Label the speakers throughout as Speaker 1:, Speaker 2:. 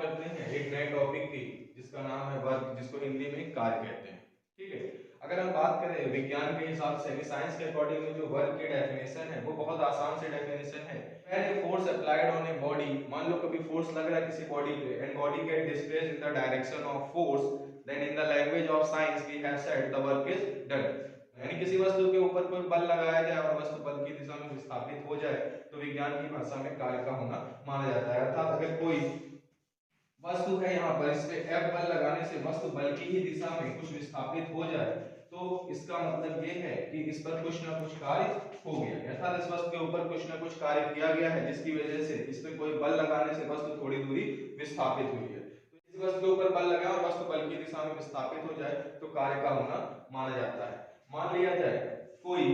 Speaker 1: करते हैं एक नए टॉपिक की जिसका नाम है वर्क, जिसको हिंदी में कार्य कहते हैं। ठीक है, अगर हम बात करें विज्ञान के हिसाब से, साइंस के अकॉर्डिंग जो वर्क की डेफिनेशन है वो बहुत आसान से डेफिनेशन है। पहले force applied on a body, मान लो कभी फोर्स लग रहा है किसी बॉडी पे and body get displaced in the direction of force, then in the language of science we have said the work is done. यानी किसी वस्तु के ऊपर कोई बल लगाया जाए और वस्तु बल की दिशा में विस्थापित हो जाए तो विज्ञान की भाषा में कार्य का होना माना जाता है। अर्थात अगर कोई वस्तु है यहाँ पर, इस पे F बल लगाने से वस्तु बल की ही दिशा में कुछ विस्थापित हो जाए तो इसका मतलब ये है कि इस पर कुछ ना कुछ कार्य हो गया, अर्थात इस वस्तु के ऊपर कुछ ना कुछ कार्य किया गया है जिसकी वजह से इस पे कोई बल लगाने से वस्तु थोड़ी दूरी विस्थापित हुई है। तो किसी वस्तु के ऊपर बल लगाए और वस्तु बल की दिशा में विस्थापित हो जाए तो कार्य का होना माना जाता है। मान लिया जाए कोई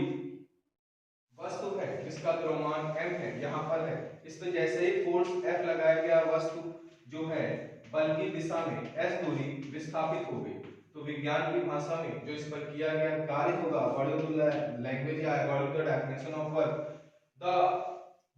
Speaker 1: वस्तु है जिसका द्रव्यमान m है, यहाँ पर है, इस पे जैसे ही फोर्स F लगाया गया वस्तु जो है बल की दिशा में s दूरी विस्थापित हो गई, तो विज्ञान की भाषा में जो इस पर किया गया कार्य होगा अकॉर्डिंग टू द लैंग्वेज या according to the definition of work, the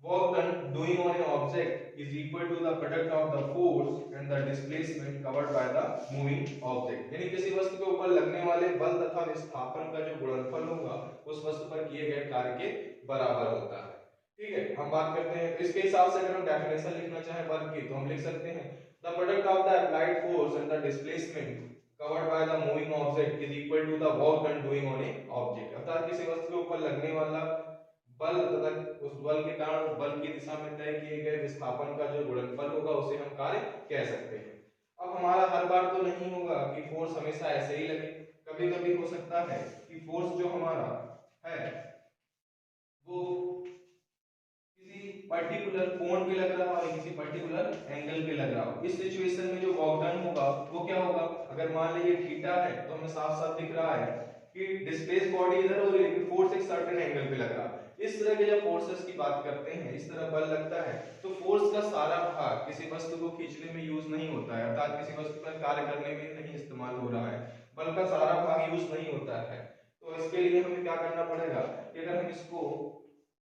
Speaker 1: work done doing on an object is equal to the product of the force and the displacement covered by the moving object। यानी किसी वस्तु के ऊपर लगने वाले बल तथा विस्थापन का जो गुणनफल होगा उस वस्तु पर किए गए कार्य के बराबर होता है। ठीक है, हम बात करते हैं तो इसके हिसाब से अगर हम डेफिनेशन लिखना चाहें वर्क की तो हम लिख सकते हैं the product of the applied force and the displacement covered by the moving object is equal to the work done doing on a object। अर्थात किसी वस्तु के ऊपर लगने वाला बल तथा उस बल के कारण उस बल की दिशा में तय किए गए विस्थापन का जो गुणनफल होगा उसे हम कार्य कह सकते हैं। अब हमारा हर बार तो नहीं होगा कि फोर्स हमेशा ऐसे ही लगे, कभी कभी हो सकता है कि फोर्स जो हमारा है वो किसी पर्टिकुलर कोण पे लग रहा हो या किसी पर्टिकुलर एंगल पे लग रहा हो। इस सिचुएशन में जो वर्क डन होगा वो क्या होगा, अगर मान लीजिए थीटा है तो हमें साफ साफ दिख रहा है कि डिस्प्लेस बॉडी इधर हो रही है लेकिन फोर्स एक सर्टेन एंगल पे लग रहा है। इस तरह के जब फोर्सेस की बात करते हैं, इस तरह बल लगता है तो फोर्स का सारा भाग किसी वस्तु को खींचने में यूज नहीं होता है, अर्थात किसी वस्तु पर कार्य करने में नहीं इस्तेमाल हो रहा है, बल का सारा भाग यूज नहीं होता है। तो इसके लिए हमें क्या करना पड़ेगा कि अगर हम इसको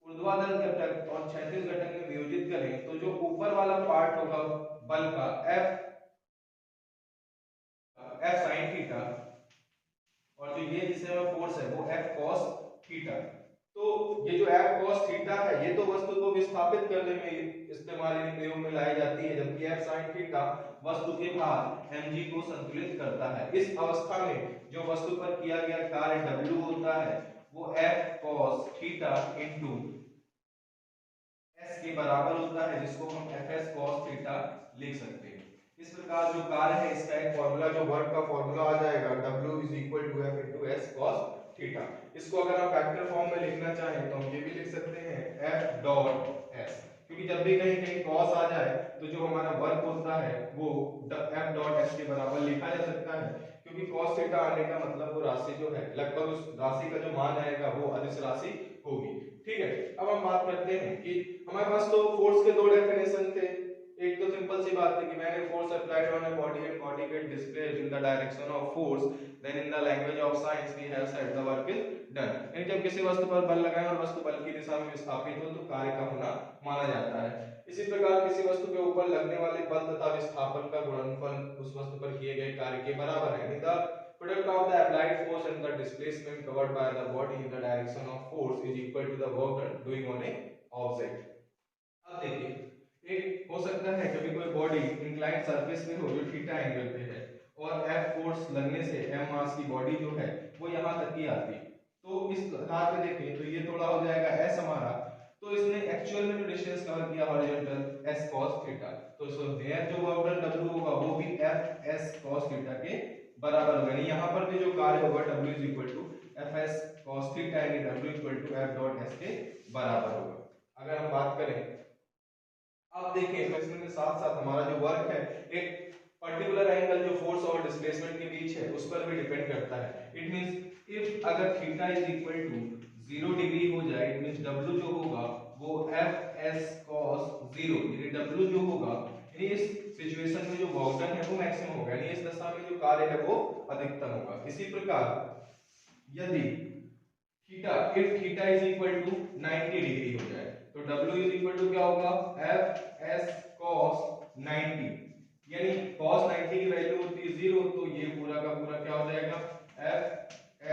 Speaker 1: ऊर्ध्वाधर घटक और क्षैतिज घटक में वियोजित करें तो जो ऊपर वाला पार्ट होगा बल का F sin थीटा और जो ये जिसे हमें फोर्स है वो F cos थीटा। तो ये जो F cos थीटा है ये तो वस्तु को विस्थापित करने में इस्तेमाल प्रयोग में लाई जाती है, जबकि F sin थीटा वस्तु के भार mg को संतुलित करता है। इस अवस्था में जो वस्तु पर किया गया कार्य W होता है वो F cos theta into s के बराबर होता है, जिसको हम Fs cos थीटा लिख सकते हैं। इस प्रकार जो कार्य है इसका एक फॉर्मूला, जो वर्क का फॉर्मूला आ जाएगा W is equal to F into S cos theta. इसको अगर आप वेक्टर फॉर्म में लिखना चाहें तो हम ये भी लिख सकते हैं F डॉट S, क्योंकि जब भी कहीं कहीं cos आ जाए तो जो हमारा वर्क होता है वो F डॉट S के बराबर लिखा जा सकता है, क्योंकि cos थीटा आने का मतलब वो राशि जो है लगभग उस राशि का जो मान आएगा वो अदिश राशि होगी। ठीक है, अब हम बात करते हैं कि हमारे पास तो फोर्स के दो डेफिनेशन थे। एक तो सिंपल सी बात है कि मैंने force applied on a body and body get displaced in the direction of force, then in the language of science we have said the work is done. यानी जब किसी वस्तु पर बल लगाएं और वस्तु बल की दिशा में विस्थापित हो तो कार्य का होना माना जाता है। इसी प्रकार किसी वस्तु के ऊपर लगने वाले बल तथा विस्थापन का गुणनफल उस वस्तु पर किए गए कार्य के बराबर है। यानी the product of the applied force and the displacement covered by the body in the direction of force is equal to the work done doing on a object। अब देखिए एक हो सकता है कभी कोई बॉडी इंक्लाइंड सरफेस पे हो जो थीटा एंगल पे है और F फोर्स लगने से m मास की बॉडी जो है वो यहाँ तक की आती है, तो इस आधार पे देखें तो ये थोड़ा हो जाएगा s हमारा, तो इसने एक्चुअल में जो डिस्टेंस कवर किया हॉरिजॉन्टल s cos थीटा, तो सो देयर जो वर्क डन W होगा वो भी F s cos थीटा के बराबर होगा। यानी यहाँ पर भी जो कार्य होगा W is equal to Fs cos theta यानी W equal to F dot S के बराबर होगा। अगर हम बात करें अब देखिए तो इसमें साथ साथ हमारा जो वर्क है एक पर्टिकुलर एंगल जो फोर्स और डिस्प्लेसमेंट के बीच है उस पर भी डिपेंड करता है। इट मींस इफ अगर theta is equal to 0 degree हो जाए इट मींस W जो होगा वो Fs cos 0 यानी W जो होगा यानी इस सिचुएशन में जो वर्क डन है वो मैक्सिमम होगा, यानी इस दशा में जो कार्य है वो अधिकतम होगा। इसी प्रकार यदि theta if theta is equal to 90 degree हो जाए तो W इज इक्वल टू क्या होगा F S cos 90, यानी cos 90 की वैल्यू होती है 0, तो ये पूरा का पूरा क्या हो जाएगा f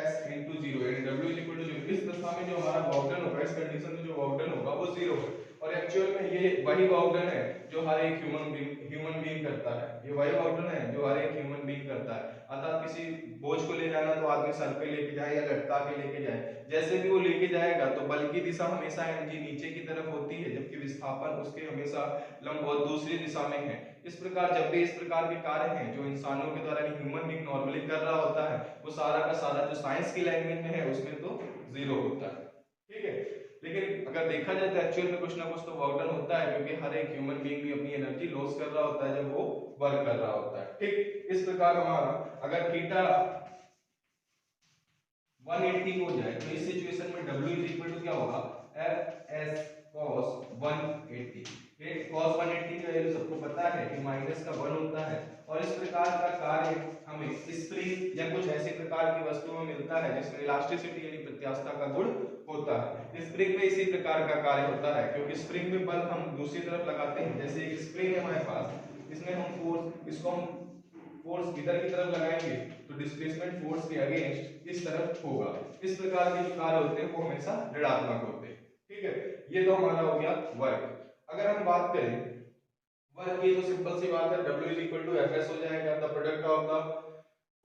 Speaker 1: s into 0, यानी w is equal to 0। इस दशा में जो हमारा वर्क डन होगा, इस कंडीशन में जो वर्क डन होगा वो 0 है। और एक्चुअल में ये वही वर्क डन है जो हर एक ह्यूमन बीइंग करता है। ये वही वर्क डन है जो हर एक ह्यूमन बीइंग करता है। अर्थात किसी बोझ को ले जाना तो आदमी सर पे लेके जाए या लटका के लेके जाए, जैसे भी वो लेके जाएगा तो बल की दिशा हमेशा mg नीचे की तरफ होती है, जबकि विस्थापन उसके हमेशा लंबवत दूसरी दिशा में है। इस प्रकार जब भी इस प्रकार के कार्य हैं जो इंसानों के द्वारा ह्यूमन बीइंग नॉर्मली कर रहा होता है, वो सारा का सारा जो साइंस की लैंग्वेज में है उसमें तो 0 होता है। ठीक है, लेकिन अगर देखा जाए तो एक्चुअल में कुछ ना कुछ तो वर्क डन होता है, क्योंकि हर एक ह्यूमन बीइंग भी अपनी एनर्जी लॉस कर रहा होता है जब वो वर्क कर रहा होता है। ठीक, इस प्रकार हमारा अगर थीटा 180 हो जाए तो इस सिचुएशन में W इज इक्वल टू क्या होगा, एफ एस cos 180। ये cos 180 का वैल्यू सबको पता है कि माइनस का 1 होता है। और इस प्रकार का कार्य हमें स्प्रिंग या कुछ ऐसे प्रकार की वस्तुओं में मिलता है जिसमें इलास्टिसिटी यानी प्रत्यास्थता का गुण होता है। स्प्रिंग में इसी प्रकार का कार्य होता है, क्योंकि स्प्रिंग में बल हम दूसरी तरफ लगाते हैं। जैसे एक स्प्रिंग है हमारे पास, इसमें हम फोर्स, इसको हम फोर्स इधर की तरफ लगाएंगे तो डिस्प्लेसमेंट फोर्स के अगेंस्ट इस तरफ होगा। इस प्रकार के जो कार्य होते हैं वो हमेशा ऋणात्मक होते हैं। ठीक है, ये तो हमारा हो गया वर्क। अगर हम बात करें वर्क की, तो सिंपल सी बात है, W is equal to Fs हो जाएगा, the product of the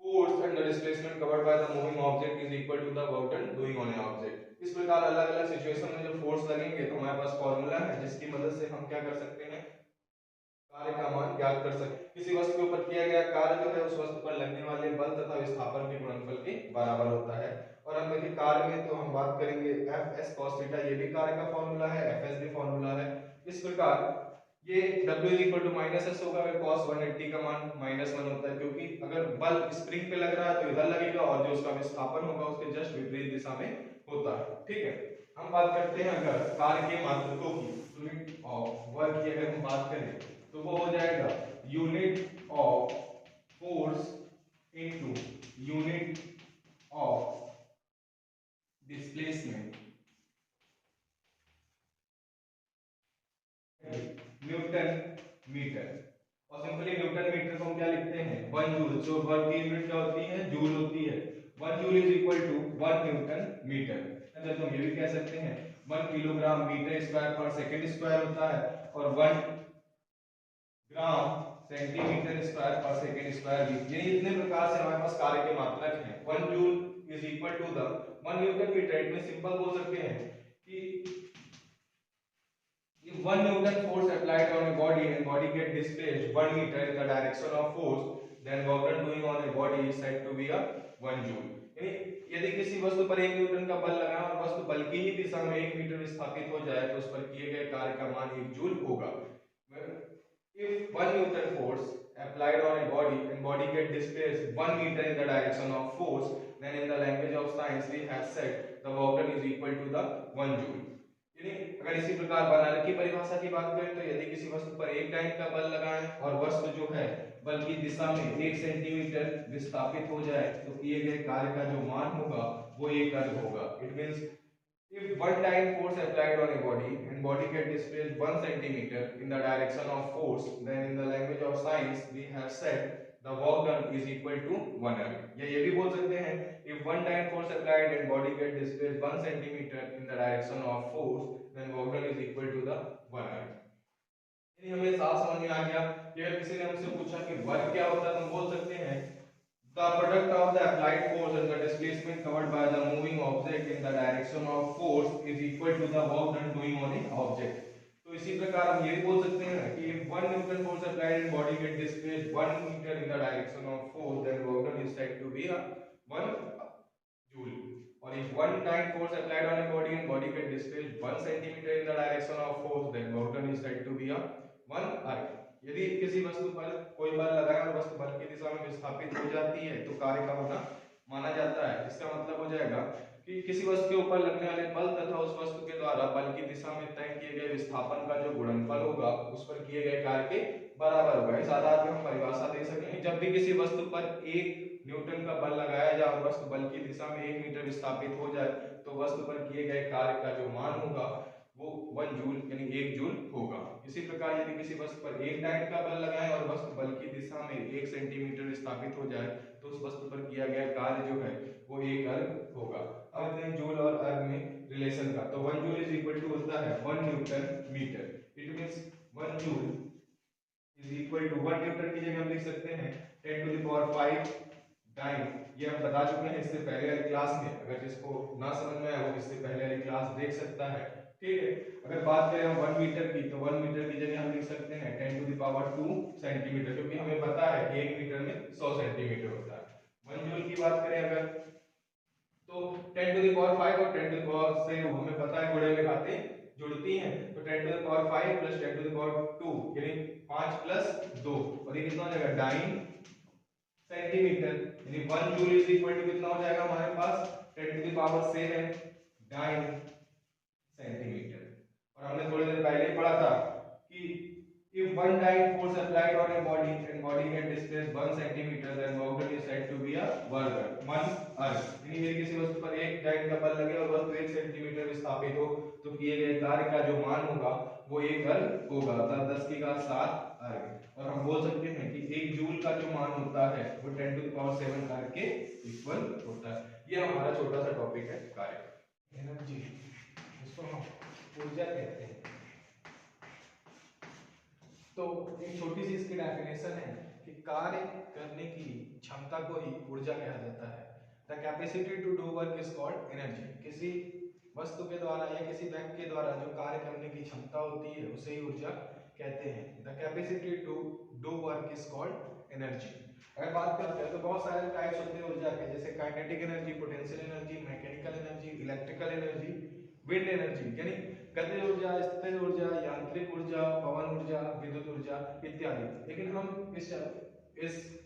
Speaker 1: force and the displacement covered by the moving object is equal to the work done doing on a object. इस प्रकार अलग अलग सिचुएशन में जब फोर्स लगेंगे तो हमारे पास फॉर्मूला है जिसकी मदद से हम क्या कर सकते हैं, कार्य का मान ज्ञात कर सकते हैं। किसी वस्तु के ऊपर किया गया कार्य जो है उस वस्तु पर लगने वाले बल तथा विस्थापन के गुणनफल के बराबर होता है। और हम देखिए कार्य में तो हम बात करेंगे एफ एस कॉस थीटा, ये भी कार्य का फॉर्मूला है, एफ एस भी फॉर्मूला है। इस प्रकार ये W is equal to minus S होगा अगर cos 180 का मान -1 होता है, क्योंकि अगर बल स्प्रिंग पे लग रहा है तो इधर लगेगा और जो उसका विस्थापन होगा उसके जस्ट विपरीत दिशा में होता है। ठीक है, हम बात करते हैं अगर कार्य के मात्रकों की, यूनिट ऑफ वर्क की अगर हम बात करें तो वो हो जाएगा unit of force into unit of displacement newton metre. और सिंपली न्यूटन मीटर को हम क्या लिखते हैं, 1 जूल। जो वर्क की यूनिट क्या होती है, जूल होती है। 1 joule is equal to 1 newton metre. तो हम ये भी कह सकते हैं 1 किलोग्राम मीटर स्क्वायर पर सेकंड स्क्वायर होता है, और 1 ग्राम सेंटीमीटर स्क्वायर पर सेकंड स्क्वायर भी। ये इतने प्रकार से हमारे पास कार्य के मात्रक हैं। 1 joule is equal to the 1 newton metre. It में सिंपल बोल सकते हैं कि if 1 Newton force applied on a body and body get displaced 1 meter in the direction of force, then work done doing on a body is said to be a 1 joule। यानी यदि किसी वस्तु पर 1 Newton का बल लगा और वस्तु बल की ही दिशा में 1 मीटर विस्थापित हो जाए तो उस पर किए गए कार्य का मान 1 जूल होगा। If 1 Newton force applied on a body and body get displaced 1 meter in the direction of force, then in the language of science we have said the work done is equal to the 1 joule। यानी अगर इसी प्रकार बल की परिभाषा की बात करें तो यदि किसी वस्तु पर 1 डाइन का बल लगाएं और वस्तु जो है बल की दिशा में 1 सेंटीमीटर विस्थापित हो जाए तो किए गए कार्य का जो मान होगा वो 1 अर्ग होगा। It means if 1 dyne force applied on a body and body get displaced 1 centimeter in the direction of force, then in the language of science we have said the work done is equal to 1 erg। या ये भी बोल सकते हैं if 1 dyne force applied and body get displaced 1 centimeter in the direction of force, then work done is equal to the 1 erg। यानी हमें साफ समझ में आ गया कि अगर किसी ने हमसे पूछा कि वर्क क्या होता है तो हम बोल सकते हैं the product of the applied force and the displacement covered by the moving object in the direction of force is equal to the work done doing on an object। तो इसी प्रकार हम ये भी बोल सकते हैं कि if 1 Newton force applied and body get displaced 1 meter in the direction of force, then work done is said to be a 1 joule। और if 1 dyne force applied on a body and body get displaced 1 centimeter in the direction of force, then work done is said to be a 1 erg। यदि किसी वस्तु पर कोई बल लगाए और वस्तु बल की दिशा में विस्थापित हो जाती है तो कार्य का होना माना जाता है। इसका मतलब हो जाएगा कि किसी वस्तु के ऊपर लगने वाले बल तथा उस वस्तु के द्वारा बल की दिशा में तय किए गए विस्थापन का जो गुणनफल होगा उस पर किए गए कार्य के बराबर होगा। इस आधार पर हम परिभाषा दे सकेंगे जब भी किसी वस्तु पर 1 न्यूटन का बल लगाया जाए और वस्तु बल की दिशा में 1 मीटर विस्थापित हो जाए तो वस्तु पर किए गए कार्य का जो मान होगा वो 1 जूल यानी 1 जूल होगा। इसी प्रकार यदि किसी वस्तु पर 1 डाइन का बल लगाएं और वस्तु बल की 1 सेंटीमीटर विस्थापित हो जाए तो उस वस्तु पर किया गया कार्य जो है वो 1 अर्ग होगा। अब देखते हैं जूल और अर्ग में रिलेशन का। तो 1 जूल इज इक्वल टू होता है 1 newton metre. It means 1 joule is equal to 1 newton की जगह हम लिख सकते हैं 10 टू द पावर 5 डाइन। ये हम बता चुके हैं इससे पहले वाली क्लास में, अगर जिसको ना समझ में आया वो इससे पहले वाली क्लास देख सकता है। ठीक है, अगर बात करें हम 1 मीटर की, तो 1 मीटर की जगह हम लिख सकते हैं 10 टू द पावर 2 सेंटीमीटर, क्योंकि हमें पता है कि 1 मीटर में 100 सेंटीमीटर होता है। 1 जूल की बात करें अगर, तो 10 टू द पावर 5 और 10 टू द पावर से हमें पता है गुणे में बातें जुड़ती हैं, तो 10 to the power 5 plus 10 to the power 2 यानी 5 प्लस 2, और ये कितना हो जाएगा 9 सेंटीमीटर, यानी 1 जूल इज इक्वल टू कितना हो जाएगा हमारे पास 10 टू द पावर 7 9 सेंटीमीटर। और हमने थोड़ी देर पहले ही पढ़ा था कि if one dyne force applied on a body and body can displace 1 centimeter then Vogel is said to be a work one अर्ग। यानी यदि किसी वस्तु पर एक डाइन का बल लगे और वस्तु 1 सेंटीमीटर विस्थापित हो तो किए गए कार्य का जो मान होगा वो 1 अर्ग होगा, अर्थात 10 की घात 7 अर्ग। और हम बोल सकते हैं कि 1 जूल का जो मान होता है वो 10 टू द पावर 7 अर्ग के इक्वल होता है। ये हमारा छोटा सा टॉपिक है कार्य एनर्जी, इसको हम ऊर्जा कहते हैं। तो एक छोटी सी इसकी डेफिनेशन है कि कार्य करने की क्षमता को ही ऊर्जा कहा जाता है। The capacity to do work is called energy. किसी वस्तु के द्वारा या किसी व्यक्ति के द्वारा जो कार्य करने की क्षमता होती है उसे ही ऊर्जा कहते हैं। The capacity to do work is called energy. अगर बात करते हैं तो बहुत सारे टाइप्स होते हैं ऊर्जा के, जैसे kinetic energy, potential energy, mechanical energy, electrical energy, wind energy यानी गतिज ऊर्जा, स्थितिज ऊर्जा, यांत्रिक ऊर्जा, पवन ऊर्जा, विद्युत ऊर्जा इत्यादि। लेकिन हम इस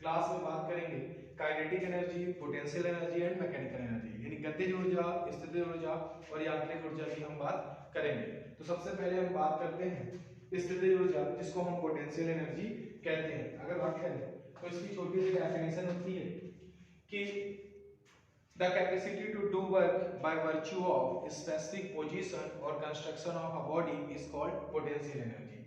Speaker 1: क्लास में बात करेंगे kinetic energy, potential energy and mechanical energy, यानी गतिज ऊर्जा, स्थितिज ऊर्जा और यांत्रिक ऊर्जा की हम बात करेंगे। तो सबसे पहले हम बात करते हैं स्थितिज ऊर्जा, जिसको हम पोटेंशियल एनर्जी कहते हैं। अगर बात करें तो इसकी छोटी सी डेफिनेशन होती है कि the capacity to do work by virtue of specific position or construction of a body is called potential energy।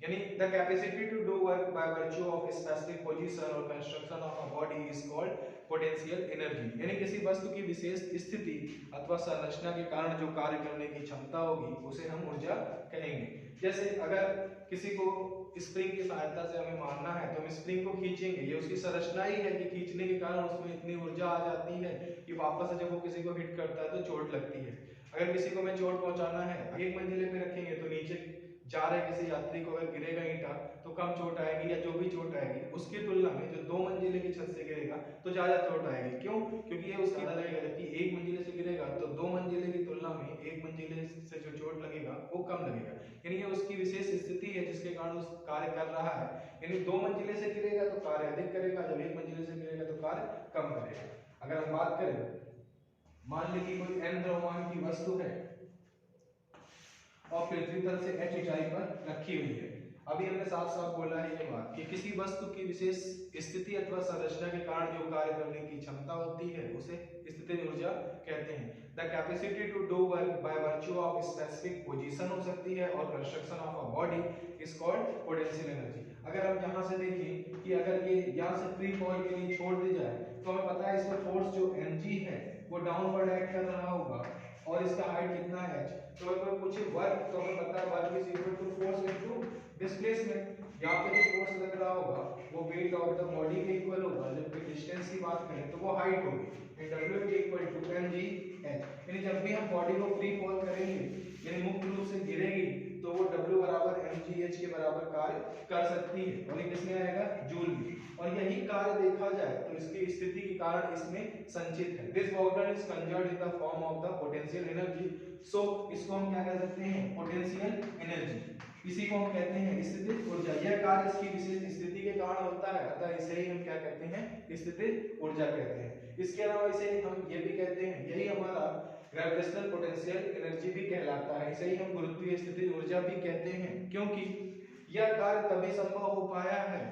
Speaker 1: यानी the capacity to do work by virtue of specific position or construction of a body is called potential energy। यानी किसी वस्तु की विशेष स्थिति अथवा संरचना के कारण जो कार्य करने की क्षमता होगी उसे हम ऊर्जा कहेंगे। जैसे अगर किसी को स्प्रिंग की सहायता से हमें मारना है तो हम स्प्रिंग को खींचेंगे, ये उसकी संरचना ही है कि खींचने के कारण उसमें इतनी ऊर्जा आ जाती है कि वापस से जब वो किसी को हिट करता है तो चोट लगती है। अगर किसी को हमें चोट पहुंचाना है, एक मंजिले पे रखेंगे तो नीचे जा रहे किसी यात्री को अगर गिरेगा ईंटा तो कम चोट आएगी, या जो भी चोट आएगी उसकी तुलना में जो 2 मंजिले की छत से गिरेगा तो ज्यादा चोट आएगी। क्यों? क्योंकि ये उसका ज्यादा लगेगा, जबकि 1 मंजिले से गिरेगा तो 2 मंजिले की तुलना में 1 मंजिले से जो चोट लगेगा वो कम लगेगा। यानी ये उसकी विशेष स्थिति है जिसके कारण उस कार्य कर रहा है। यानी 2 मंजिले से गिरेगा तो कार्य अधिक करेगा, जब 1 मंजिले से गिरेगा तो कार्य कम करेगा। अगर हम बात करें, मान ली कि कोई n द्रव्यमान की वस्तु है और पृथ्वी तल से h ऊंचाई पर रखी हुई है। अभी हमने साफ साफ बोला है ये बात कि किसी वस्तु की विशेष स्थिति अथवा संरचना के कारण जो कार्य करने की क्षमता होती है उसे स्थितिज ऊर्जा कहते हैं। The capacity to do work by virtue of specific position हो सकती है और construction of a body is called potential energy. अगर हम यहाँ से देखें कि अगर ये यहाँ से फ्री फॉल के लिए छोड़ दी जाए तो हमें पता है इसमें फोर्स जो mg है वो डाउनवर्ड एक्ट कर रहा होगा और इसका हाइट कितना है h। तो अगर पूछे वर्क तो हमें पता है work is equal to force into displacement. यहाँ पे जो फोर्स लग रहा होगा वो वेट ऑफ द बॉडी के इक्वल होगा, जबकि डिस्टेंस की बात करें तो वो हाइट होगी, w is equal to mg h। यानी जब भी हम बॉडी को फ्री फॉल करेंगे यानी मुक्त रूप से गिरेगी तो वो w बराबर mg h के बराबर कार्य कर सकती है, और ये किसमें आएगा जूल में। और यही कार्य देखा जाए तो इसकी स्थिति के कारण इसमें संचित है। This water is conserved in the form of the potential energy. So इसको हम क्या कह सकते हैं पोटेंशियल एनर्जी, इसी को हम कहते हैं स्थितिज ऊर्जा। यह कार्य इसकी विशेष स्थिति के कारण होता है, अतः इसे ही हम क्या कहते हैं स्थितिज ऊर्जा कहते हैं। इसके अलावा इसे हम ये भी कहते हैं, यही हमारा ग्रेविटेशनल पोटेंशियल एनर्जी भी कहलाता है, इसे ही हम गुरुत्वीय स्थितिज ऊर्जा भी कहते हैं, क्योंकि यह कार्य तभी संभव हो पाया है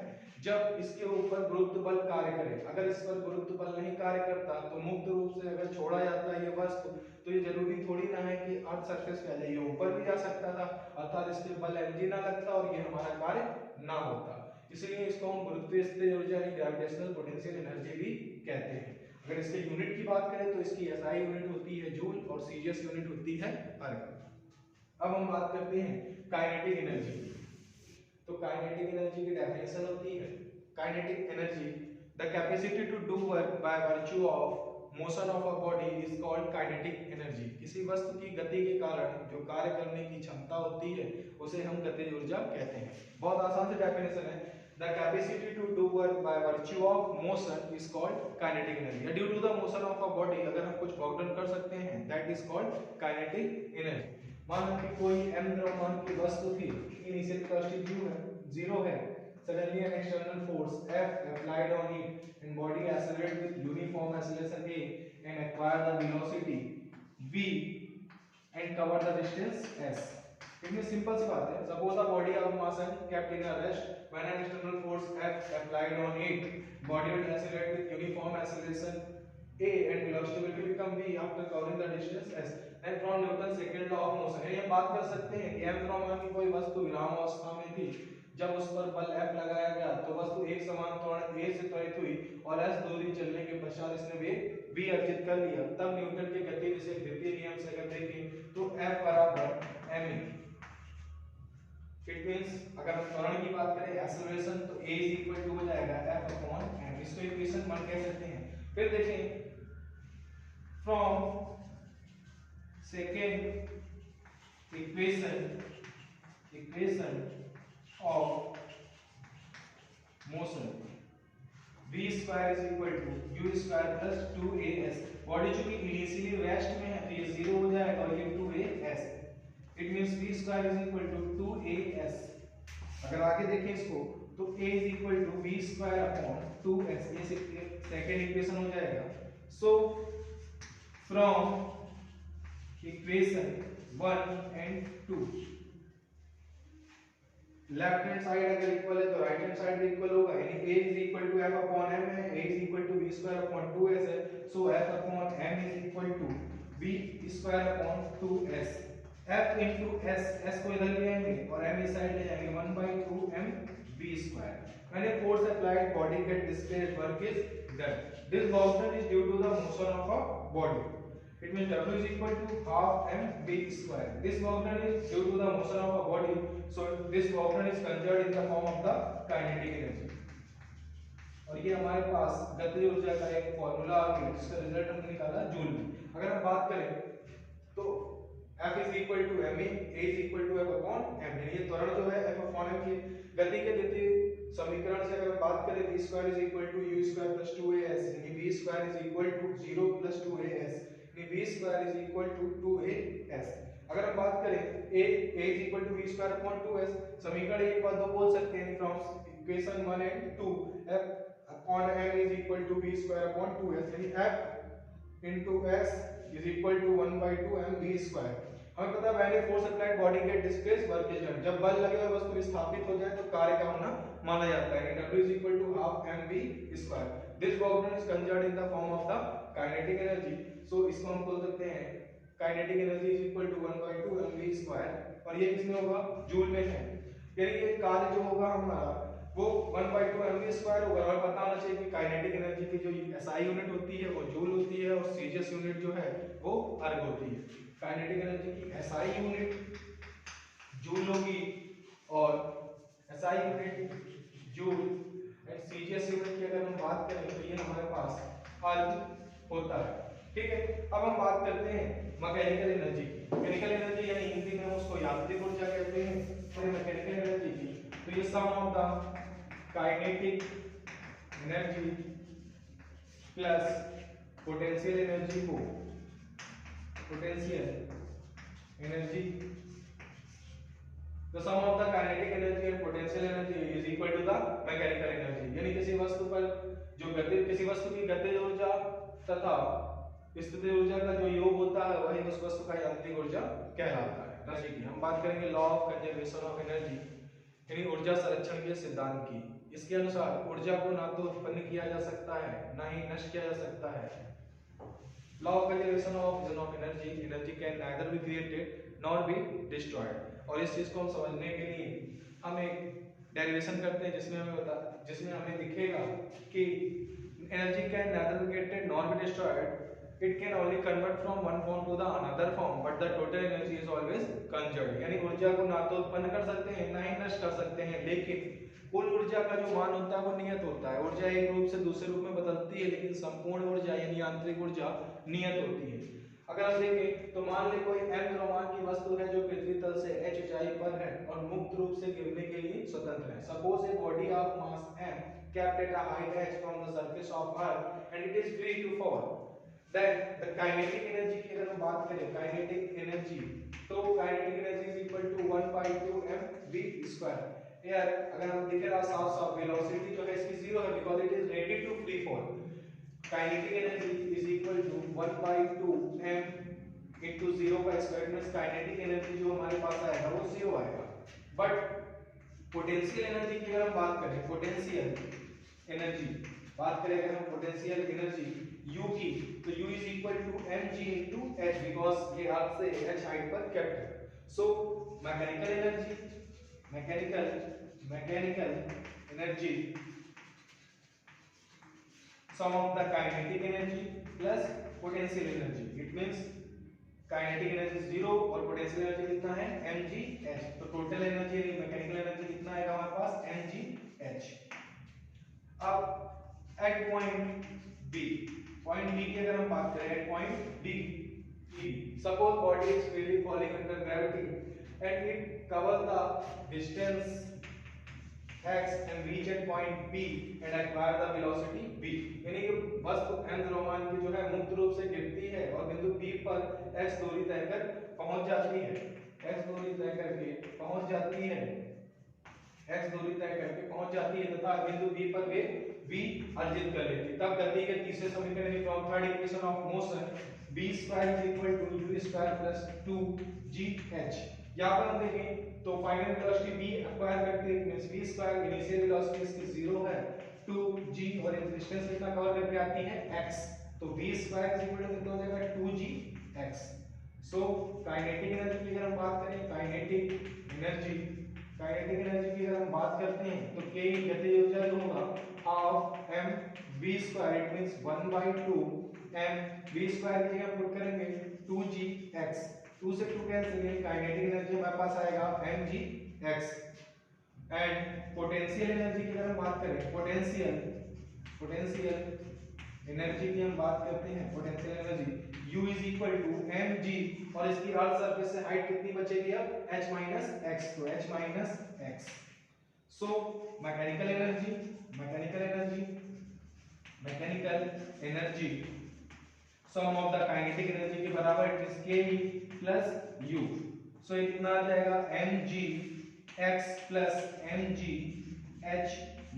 Speaker 1: जब इसके ऊपर गुरुत्व बल कार्य करे। अगर इस पर गुरुत्व बल नहीं कार्य करता तो मुक्त रूप से अगर छोड़ा जाता ये वस्तु तो ये जरूरी थोड़ी ना है कि अर्थ सरफेस पे आ जाए, ऊपर भी जा सकता था, अर्थात इस पे बल mg ना लगता और ये हमारा कार्य ना होता। इसलिए इसको हम गुरुत्वीय ऊर्जा यानी ग्रेविटेशनल पोटेंशियल एनर्जी भी कहते हैं। अगर इसके यूनिट की बात करें तो इसकी एसआई यूनिट होती है जूल और सीजीएस यूनिट होती है अर्ग। अब हम बात करते हैं काइनेटिक एनर्जी। तो काइनेटिक एनर्जी की डेफिनेशन होती है kinetic energy the capacity to do work by virtue of motion of a body is called kinetic energy. किसी वस्तु की गति के कारण जो कार्य करने की क्षमता होती है उसे हम गतिज ऊर्जा कहते हैं। बहुत आसान से डेफिनेशन है the capacity to do work by virtue of motion is called kinetic energy. Due to the motion of a body अगर हम कुछ वर्क डन कर सकते हैं that is called kinetic energy. मान लो कि कोई m द्रव्यमान की वस्तु थी, इनिशियल वेलोसिटी 0 है, suddenly an external force F applied on it and body accelerate with uniform acceleration a and acquire the velocity v and cover the distance s। इसमें सिंपल सी बात है, suppose the body of mass kept in a rest when an external force F applied on it, body will accelerate with uniform acceleration a and velocity will become v after covering the distance s। and from Newton's second law of motion ये बात कर सकते हैं कि m द्रव्यमान की कोई वस्तु विराम अवस्था में थी, जब उस पर बल F लगाया गया तो वस्तु एक समान त्वरण a से त्वरित हुई और s दूरी चलने के पश्चात इसने वेग v अर्जित कर लिया। तब न्यूटन के गति विषयक द्वितीय नियम से अगर देखें तो F बराबर ma। इट मींस अगर हम त्वरण की बात करें एक्सेलरेशन तो a इज इक्वल टू हो जाएगा F अपॉन m। इसको इक्वेशन 1 कह सकते हैं। फिर देखें from second equation of motion v square is equal to u square plus 2as। Body चूंकि इनिशियली रेस्ट में है तो ये 0 हो जाएगा और ये 2as। It means v square is equal to 2as। अगर आगे देखें इसको तो a is equal to v square upon 2s, ये सेकंड इक्वेशन हो जाएगा। सो from equation 1 and 2 left hand side अगर इक्वल है तो राइट हैंड साइड भी इक्वल होगा, यानी a is equal to f upon m है, a is equal to v square upon 2s है, so f upon m is equal to v square upon 2s। f into s, s को इधर ले आएंगे और m इस side ले जाएंगे, 1 by 2 m v square। When a force applied body get displaced, work is done। This work done is due to the motion of a body। It means W is equal to half mv square। This work done is due to the motion of a body, so this work done is considered in the form of the kinetic energy। और ये हमारे पास गतिज ऊर्जा का एक formula आ गया जिसका result हमने निकाला जूल में। अगर हम बात करें तो F is equal to ma, a is equal to f upon m। ये त्वरण जो है f upon m की गति के द्वितीय समीकरण से अगर हम बात करें v square is equal to u square plus 2as, यानी v square is equal to 0 plus 2as, v square is equal to 2as। अगर हम बात करें a is equal to v square upon 2s, समीकरण एक बार दो बोल सकते हैं from equation 1 and 2 f upon m is equal to v square upon 2s, यानी f into s is equal to 1 by 2 m v square। हमें पता है when a force applied body get displaced work is done. जब बल लगे और वस्तु विस्थापित हो जाए तो कार्य का होना माना जाता है। W is equal to half mv square। This work done is considered in the form of the kinetic energy। So इसको हम बोल सकते हैं kinetic energy is equal to 1 by 2 mv square और ये किसमें होगा जूल में है, यानी ये कार्य जो होगा हमारा वो 1 by 2 mv square होगा। और पता होना चाहिए कि काइनेटिक एनर्जी की जो एसआई यूनिट होती है वो जूल होती है और सीजीएस यूनिट जो है वो अर्ग होती है। काइनेटिक एनर्जी की एसआई यूनिट जूल होगी और SI unit joule and CGS unit की अगर हम बात करें तो ये हमारे पास अर्ग होता है। ठीक है, अब हम बात करते हैं मैकेनिकल एनर्जी की। मैकेनिकल एनर्जी यानी हिंदी में हम उसको यांत्रिक ऊर्जा कहते हैं। और मैकेनिकल एनर्जी की तो ये sum of the kinetic energy plus potential energy को पोटेंशियल एनर्जी तो sum of the kinetic energy and potential energy is equal to the mechanical energy. यानी किसी वस्तु पर जो गति किसी वस्तु की गतिज ऊर्जा तथा स्थितिज ऊर्जा का जो योग होता है वही उस वस्तु का यांत्रिक ऊर्जा कहलाता है। एनर्जी की हम बात करेंगे law of conservation of energy यानी ऊर्जा संरक्षण के सिद्धांत की। इसके अनुसार ऊर्जा को ना तो उत्पन्न किया जा सकता है ना ही नष्ट किया जा सकता है। Law of conservation of energy, energy can neither be created nor be destroyed. और इस चीज को हम समझने के लिए हम एक डेरिवेशन करते हैं जिसमें हमें दिखेगा कि energy can neither be created nor be destroyed, it can only convert from one form to the another form, but the total energy is always conserved। यानी ऊर्जा को ना तो उत्पन्न कर सकते हैं ना ही नष्ट कर सकते हैं, लेकिन कुल ऊर्जा का जो मान होता है वो नियत होता है। ऊर्जा एक रूप से दूसरे रूप में बदलती है, लेकिन संपूर्ण ऊर्जा यानी आंतरिक ऊर्जा नियत होती है। अगर हम देखें तो मान ले कोई m द्रव्यमान की वस्तु है जो पृथ्वी तल से h ऊंचाई पर है और मुक्त रूप से गिरने के लिए स्वतंत्र है। Suppose a body of mass m kept at a height h from the surface of earth and it is free to fall, then the kinetic energy की अगर हम बात करें kinetic energy, तो kinetic energy is equal to 1 by 2 mv square। यार अगर हम देखें साफ साफ वेलोसिटी जो है इसकी जीरो है because it is ready to free fall. Kinetic energy is equal to 1 by 2 m into 0 का स्क्वायर मींस काइनेटिक एनर्जी जो हमारे पास आएगा वो 0 आएगा। बट पोटेंशियल एनर्जी की अगर हम बात करें, पोटेंशियल एनर्जी अगर हम पोटेंशियल एनर्जी u की, तो u is equal to mg into h because ये अर्थ से h हाइट पर केप्ट है। So mechanical energy sum of the kinetic energy plus potential energy, it means kinetic energy 0 और potential energy कितना है mgh, तो टोटल एनर्जी यानी mechanical energy कितना आएगा हमारे पास mgh। अब एट पॉइंट B की अगर हम बात करें, at point B suppose body is freely falling under gravity and it covers the distance x and reach at point B and acquire the velocity v, यानी कि वस्तु m द्रव्यमान की जो है मुक्त रूप से गिरती है और बिंदु B पर x दूरी तय कर पहुंच जाती है, x दूरी तय करके पहुंच जाती है तथा बिंदु B पर वे v अर्जित कर लेती है। तब गति के तीसरे समीकरण from third equation of motion v square is equal to u square plus 2gh। यहाँ पर हम देखें तो फाइनल वेलोसिटी v एक्वायर करते हैं means v square initial velocity इसकी 0 है 2g और डिस्टेंस कितना कवर करके आती है x, तो v square is equal to कितना हो जाएगा 2gx। सो काइनेटिक एनर्जी की अगर हम बात करें, काइनेटिक एनर्जी की अगर हम बात करते हैं तो k गतिज ऊर्जा जो होगा half m v square, it means 1 by 2 m v square की जगह पुट करेंगे 2gx, 2 से 2 कैंसिल, काइनेटिक एनर्जी हमारे पास आएगा mgx। एंड पोटेंशियल एनर्जी की अगर हम बात करें, पोटेंशियल एनर्जी की हम बात करते हैं, potential energy u is equal to mg और इसकी अर्थ सरफेस से हाइट कितनी बचेगी अब h minus x, तो h minus x। So mechanical energy sum of the kinetic energy के बराबर it is ke plus u। सो ये कितना आ जाएगा mgx plus mgh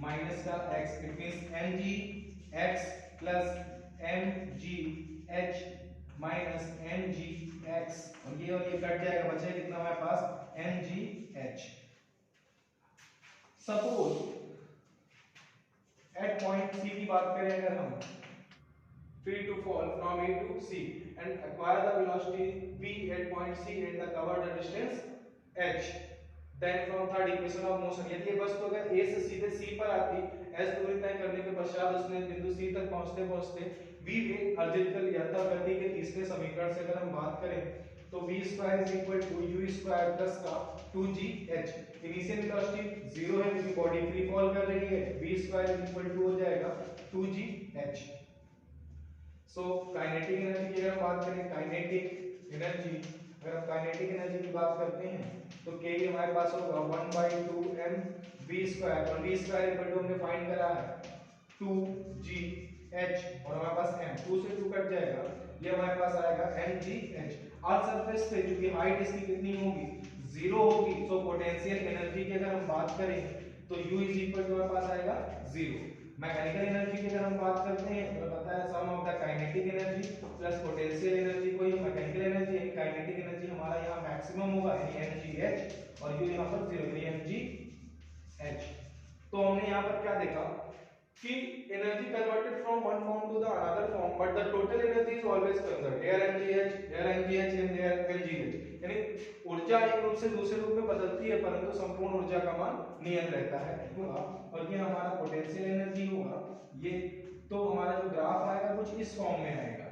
Speaker 1: minus का x, it means mgx plus mgh minus mgx और ये कट जाएगा, बचेगा कितना हमारे पास mgh। Suppose at point C की बात करें अगर हम, free to fall from A to C and acquire the velocity v at point C and the covered distance h, then from third equation of motion यदि ये वस्तु अगर A से सीधे C पर आती, h दूरी तय करने के पश्चात उसने बिंदु C तक पहुंचते v वेग अर्जित कर लिया, तब गति के तीसरे समीकरण से अगर हम बात करें तो v square is equal to u square plus का 2gh। इनिशियल वेलोसिटी 0 है क्योंकि बॉडी फ्री फॉल कर रही है, v square is equal to हो जाएगा 2gh। सो काइनेटिक एनर्जी की अगर हम बात करें, काइनेटिक एनर्जी की बात करते हैं तो k हमारे पास होगा 1 by 2 m v स्क्वायर और v स्क्वायर इक्वल टू हमने फाइंड करा है 2gh और हमारे पास m, 2 से 2 कट जाएगा, ये हमारे पास आएगा mgh। अर्थ सरफेस पे चूंकि हाइट इसकी कितनी होगी 0 होगी, सो पोटेंशियल एनर्जी की अगर हम बात करें तो u इज इक्वल टू हमारे पास आएगा 0। मैकेनिकल एनर्जी की अगर हम बात करते हैं तो पता है sum of the kinetic energy plus potential energy को ये मैकेनिकल एनर्जी यानी काइनेटिक एनर्जी हमारा यहाँ मैक्सिमम होगा यानी mgh और u यहाँ पर 0 यानी mgh। तो हमने यहाँ पर क्या देखा कि energy converted from one form to the another form, but the total energy is always conserved. Here mgh and there mgh, यानी ऊर्जा एक रूप से दूसरे रूप में बदलती है परंतु संपूर्ण ऊर्जा का मान नियत रहता है होगा। और ये हमारा पोटेंशियल एनर्जी होगा। ये तो हमारा जो ग्राफ आएगा कुछ इस फॉर्म में आएगा।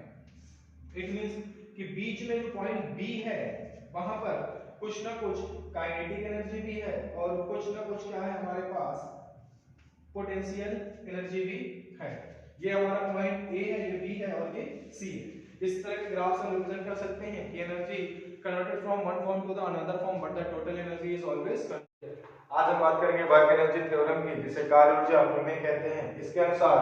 Speaker 1: इट मींस कि बीच में जो पॉइंट बी है वहां पर कुछ ना कुछ काइनेटिक एनर्जी भी है और कुछ ना कुछ क्या है हमारे पास पोटेंशियल एनर्जी भी है। ये हमारा पॉइंट ए है, ये बी है और ये सी है। इस तरह के ग्राफ से हम रिप्रेजेंट कर सकते हैं कि energy converted from one form to the another form but the total energy is always. आज हम बात करेंगे वर्क एनर्जी थ्योरम की, जिसे कार्य ऊर्जा प्रमेय कहते हैं। इसके अनुसार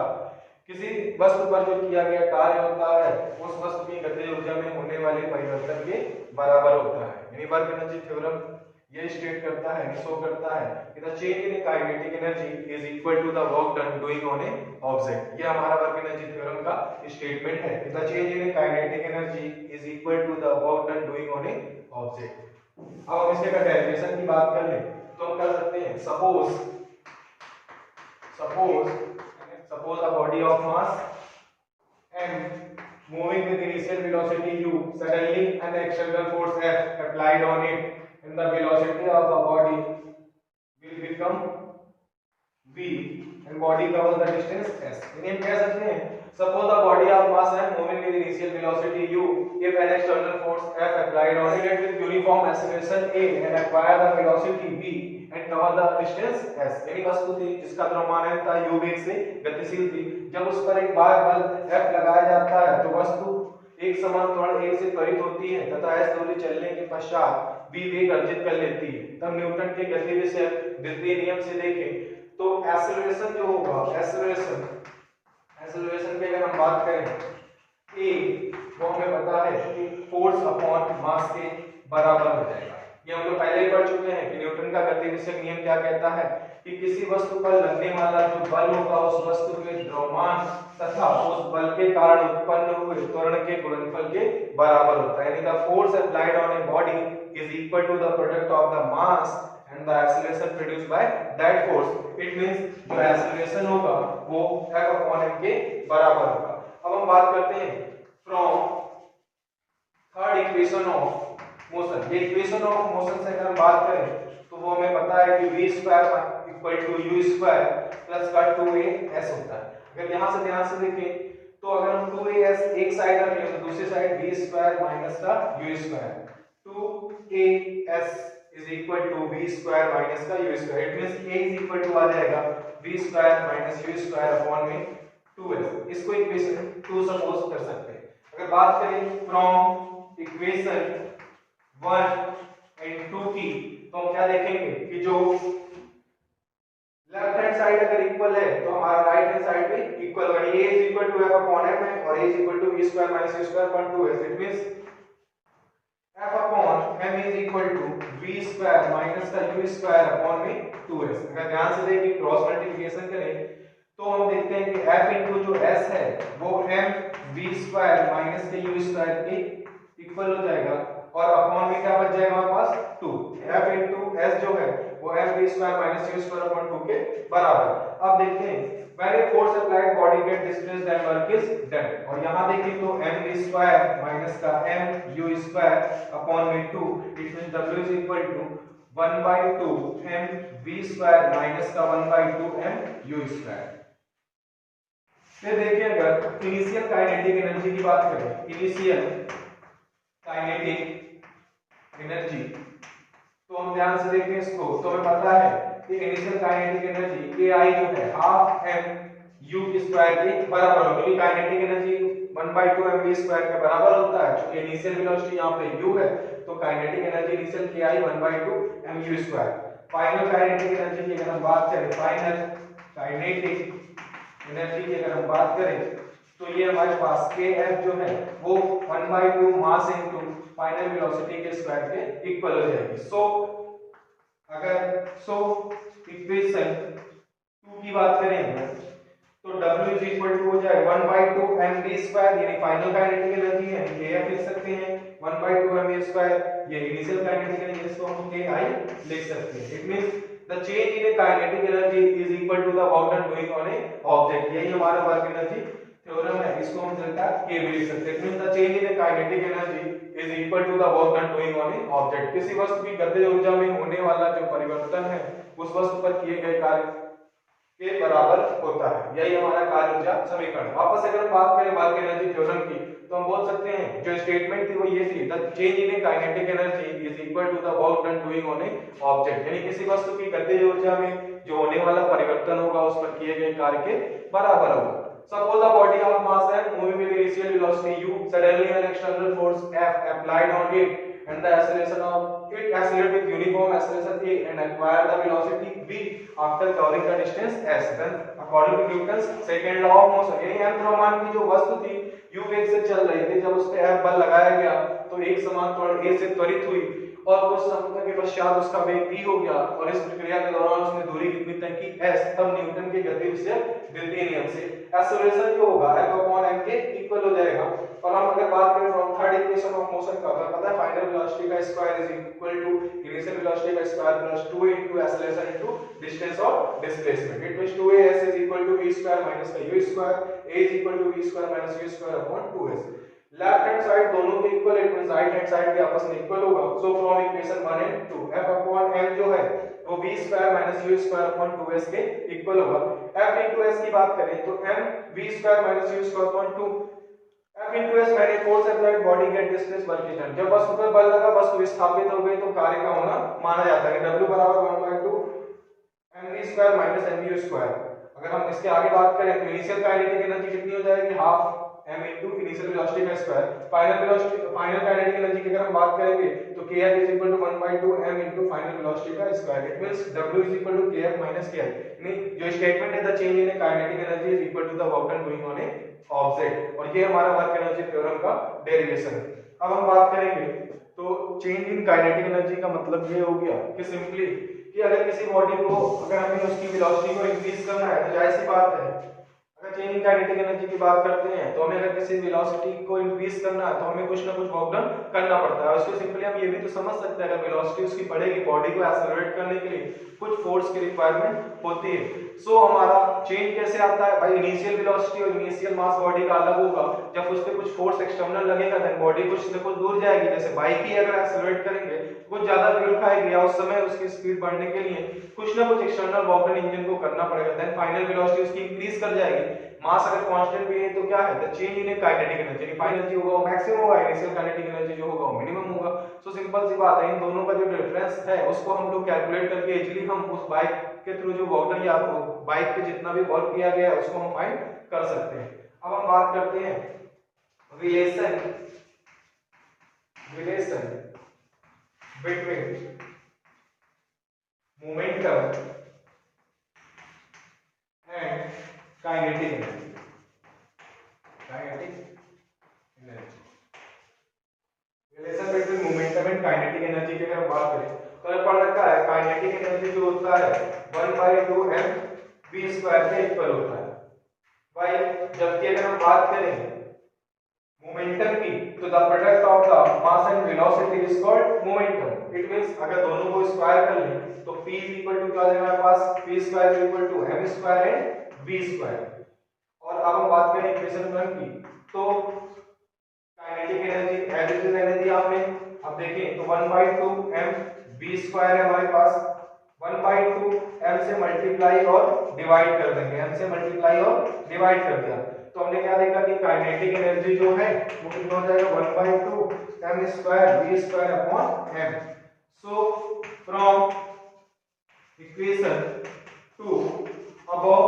Speaker 1: किसी वस्तु पर जो किया गया कार्य होता है उस वस्तु की गतिज ऊर्जा में होने वाले परिवर्तन के बराबर होता है। यानी वर्क एनर्जी थ्योरम ये स्टेट करता है, शो करता है कि the change in kinetic energy is equal to the work done doing on a object. ये हमारा वर्क एनर्जी थ्योरम का स्टेटमेंट है कि the change in kinetic energy is equal to the work done doing on a object. अब हम इसके का derivation की बात कर लें तो हम कर सकते हैं suppose a body of mass m moving with initial velocity u, suddenly an external force F applied on it and the velocity of a body will become v and body covers the distance s। यानी हम कह सकते हैं suppose a body of mass m moving with initial velocity u, if an external force F applied on it with uniform acceleration a and acquire the velocity v and cover the distance s। यानी वस्तु थी जिसका द्रव्यमान था u वेग से गतिशील थी, जब उस पर एक बार बल F लगाया जाता है तो वस्तु एक समान त्वरण a से त्वरित होती है तथा s दूरी चलने के पश्चात v वेग अर्जित कर लेती है। तब न्यूटन के गति विषयक द्वितीय नियम से देखें तो एक्सेलरेशन जो होगा, एक्सेलरेशन पे अगर हम बात करें a वो हमें पता है कि फोर्स अपॉन मास के बराबर हो जाएगा। ये हम लोग पहले ही पढ़ चुके हैं कि न्यूटन का गति विषयक नियम क्या कहता है कि किसी वस्तु पर लगने वाला जो बल होगा उस वस्तु के द्रव्यमान तथा उस बल के कारण उत्पन्न हुए त्वरण के गुणनफल के बराबर होता है। यानी the force applied on a body is equal to the product of the mass and the acceleration produced by that force। it means जो acceleration होगा वो F upon m के बराबर होगा। अब हम बात करते हैं from third equation of motion। ये equation of motion से अगर हम बात करें तो वो हमें पता है कि v square equal to u square plus cut 2as होता है। अगर यहाँ से ध्यान से देखें तो अगर हम 2as एक साइड रख लें तो दूसरी साइड v square minus का u square, 2as is equal to v square minus का u square। it means a is equal to आ जाएगा v square minus u square upon में 2s। इसको इक्वेशन 2 सपोज कर सकते हैं। अगर बात करें फ्रॉम इक्वेशन 1 एंड 2 की तो हम क्या देखेंगे कि जो लेफ्ट हैंड साइड अगर इक्वल है तो हमारा राइट हैंड साइड भी इक्वल होगा। a is equal to f upon m है और a is equal to v square minus u square upon 2s। it means f upon m is equal to v square minus का u square upon में 2s। अगर ध्यान से देखें cross multiplication करें तो हम देखते हैं कि f into जो s है वो m v square minus के u square के इक्वल हो जाएगा और अपॉन में क्या बच जाएगा हमारे पास 2। f into s जो है वो m v square minus u square upon 2 के बराबर। अब देखते हैं when a force applied body get displaced then work is done। और यहाँ देखिए तो m v square minus का m u square upon में 2, it means w is equal to 1 by 2 m v square minus का 1 by 2 m u square। फिर देखिए अगर इनिशियल काइनेटिक एनर्जी की बात करें, इनिशियल काइनेटिक एनर्जी तो हम ध्यान से देखें इसको तो हमें पता है कि इनिशियल काइनेटिक एनर्जी ai जो है हाफ m u स्क्वायर के बराबर होगी। क्योंकि kinetic energy 1 by 2 mv square के बराबर होता है। क्योंकि इनिशियल वेलोसिटी यहाँ पे u है तो kinetic energy initial ki 1 by 2 mu square. Final kinetic energy की अगर हम बात करें, फाइनल काइनेटिक एनर्जी की अगर हम बात करें तो ये हमारे पास kf जो है वो 1 by 2 mass into final velocity के स्क्वायर के इक्वल हो जाएगी। इक्वेशन 2 की बात करें तो w इज इक्वल टू हो जाए 1 by 2 mv स्क्वायर, यानी फाइनल काइनेटिक एनर्जी है kf लिख सकते हैं 1 by 2 mv स्क्वायर, ये इनिशियल काइनेटिक एनर्जी इसको हम ki लिख सकते हैं। It means the change in a kinetic energy is equal to the work done doing on a object. यही हमारा वर्क एनर्जी थ्योरम है, इसको हम डेल्टा के भी लिख सकते हैं। It means the change in a kinetic energy is equal to the work done doing on a object. किसी वस्तु की गतिज ऊर्जा में होने वाला जो परिवर्तन है उस वस्तु पर किए गए कार्य के बराबर होता है। यही हमारा कार्य ऊर्जा समीकरण। वापस अगर बात करें वर्क एनर्जी थ्योरम की तो हम बोल सकते हैं जो स्टेटमेंट थी वो ये थी, the change in a kinetic energy is equal to the work done doing on a object. यानी किसी वस्तु की गतिज ऊर्जा में जो होने वाला परिवर्तन होगा उस पर किए गए कार्य के बराबर होगा। Suppose a body of mass m moving with initial velocity u, suddenly an external force F applied on it and the acceleration of it accelerate with uniform acceleration a and acquire the velocity v after covering the distance s. Then according to Newton's second law of motion, यानी m द्रव्यमान की जो वस्तु थी u वेग से चल रही थी, जब उस पे F बल लगाया गया तो एक समान त्वरण a से त्वरित हुई और कुछ समय के पश्चात उसका वेग v हो गया और इस प्रक्रिया के दौरान उसने दूरी कितनी तय की s। तब न्यूटन के गति विषय द्वितीय नियम से एक्सेलरेशन जो होगा F अपॉन m के इक्वल हो जाएगा। और हम अगर बात करें from third equation of motion का तो पता है फाइनल वेलोसिटी का square is equal to initial velocity का square plus 2a into acceleration into distance और displacement. It means 2as is equal to v square minus का u square, a is equal to v square minus u square upon 2s। Left hand side दोनों के equal, it means right hand side भी आपस में equal होगा। सो from equation 1 and 2 F upon m जो है वो v square minus u square upon 2s के इक्वल होगा। F इनटू s की बात करें तो m v square minus u square upon 2 F into S मैंने force applied body get displace work done. जब वस्तु पर बल लगा वस्तु विस्थापित हो गई तो कार्य का होना माना जाता है। W बराबर 1/2 mv square minus mvu square. अगर हम इसके आगे बात करें तो इनिशियल काइनेटिक एनर्जी कितनी हो जाएगी, half m into initial velocity का स्क्वायर। फाइनल काइनेटिक एनर्जी की अगर हम बात करेंगे तो kf is equal to 1/2 m into final velocity का square. It means w is equal to kf minus ki। यानी जो स्टेटमेंट है the change in kinetic energy is equal to the work done doing on a object, और ये हमारा work energy theorem का derivation है। अब हम बात करेंगे तो चेंज इन काइनेटिक एनर्जी का मतलब ये हो गया कि सिंपली कि अगर किसी बॉडी को अगर हमें उसकी वेलोसिटी को इंक्रीज करना है तो जाहिर सी बात है अगर चेंज इन काइनेटिक एनर्जी की बात करते हैं तो हमें अगर किसी वेलोसिटी को इंक्रीज करना है तो हमें कुछ ना कुछ वर्क डन करना पड़ता है। उसको सिंपली हम ये भी तो समझ सकते हैं अगर वेलोसिटी उसकी बढ़ेगी बॉडी को एक्सेलरेट करने के लिए कुछ फोर्स की रिक्वायरमेंट होती है। सो हमारा चेंज कैसे आता है भाई, इनिशियल वेलोसिटी और इनिशियल मास बॉडी का अलग होगा। जब उस पे कुछ फोर्स एक्सटर्नल लगेगा देन बॉडी कुछ से कुछ दूर जाएगी। जैसे बाइक ही अगर एक्सेलरेट करेंगे कुछ ज्यादा फ्यूल खाएगी या उस समय उसकी स्पीड बढ़ने के लिए कुछ ना कुछ एक्सटर्नल वर्क डन इंजन को करना पड़ेगा, देन फाइनल वेलोसिटी उसकी इंक्रीज कर जाएगी। मास अगर कांस्टेंट भी है तो क्या है the change in kinetic energy, final energy होगा वो मैक्सिमम होगा, इनिशियल काइनेटिक एनर्जी जो होगा वो मिनिमम होगा। सो सिंपल सी बात है, इन दोनों का जो डिफरेंस है उसको हम लोग कैलकुलेट करके इजीली हम उस बाइक के थ्रू जो वर्क डन या बाइक पे जितना भी वर्क किया गया है उसको हम फाइंड कर सकते हैं। अब हम बात करते हैं relation between momentum and kinetic energy. Relation between momentum and kinetic energy की अगर हम बात करें तो हमें पढ़ रखा है काइनेटिक एनर्जी जो होता है 1/2 m v स्क्वायर के इक्वल होता है भाई। जबकि अगर हम बात करें मोमेंटम की तो the product of the mass and velocity is called momentum. It means अगर दोनों को स्क्वायर कर लें तो p इज इक्वल टू क्या हो जाएगा हमारे पास, p square is equal to m square and v square. और अब हम बात करें इक्वेशन 1 की तो kinetic energy as it is रहने दी आपने। अब देखें तो 1/2 m v स्क्वायर है हमारे पास, 1/2 m से मल्टीप्लाई और डिवाइड कर देंगे, m से मल्टीप्लाई और डिवाइड कर दिया तो हमने क्या देखा कि काइनेटिक एनर्जी जो है वो कितना हो जाएगा 1/2 m square v square upon m। So from equation 2 above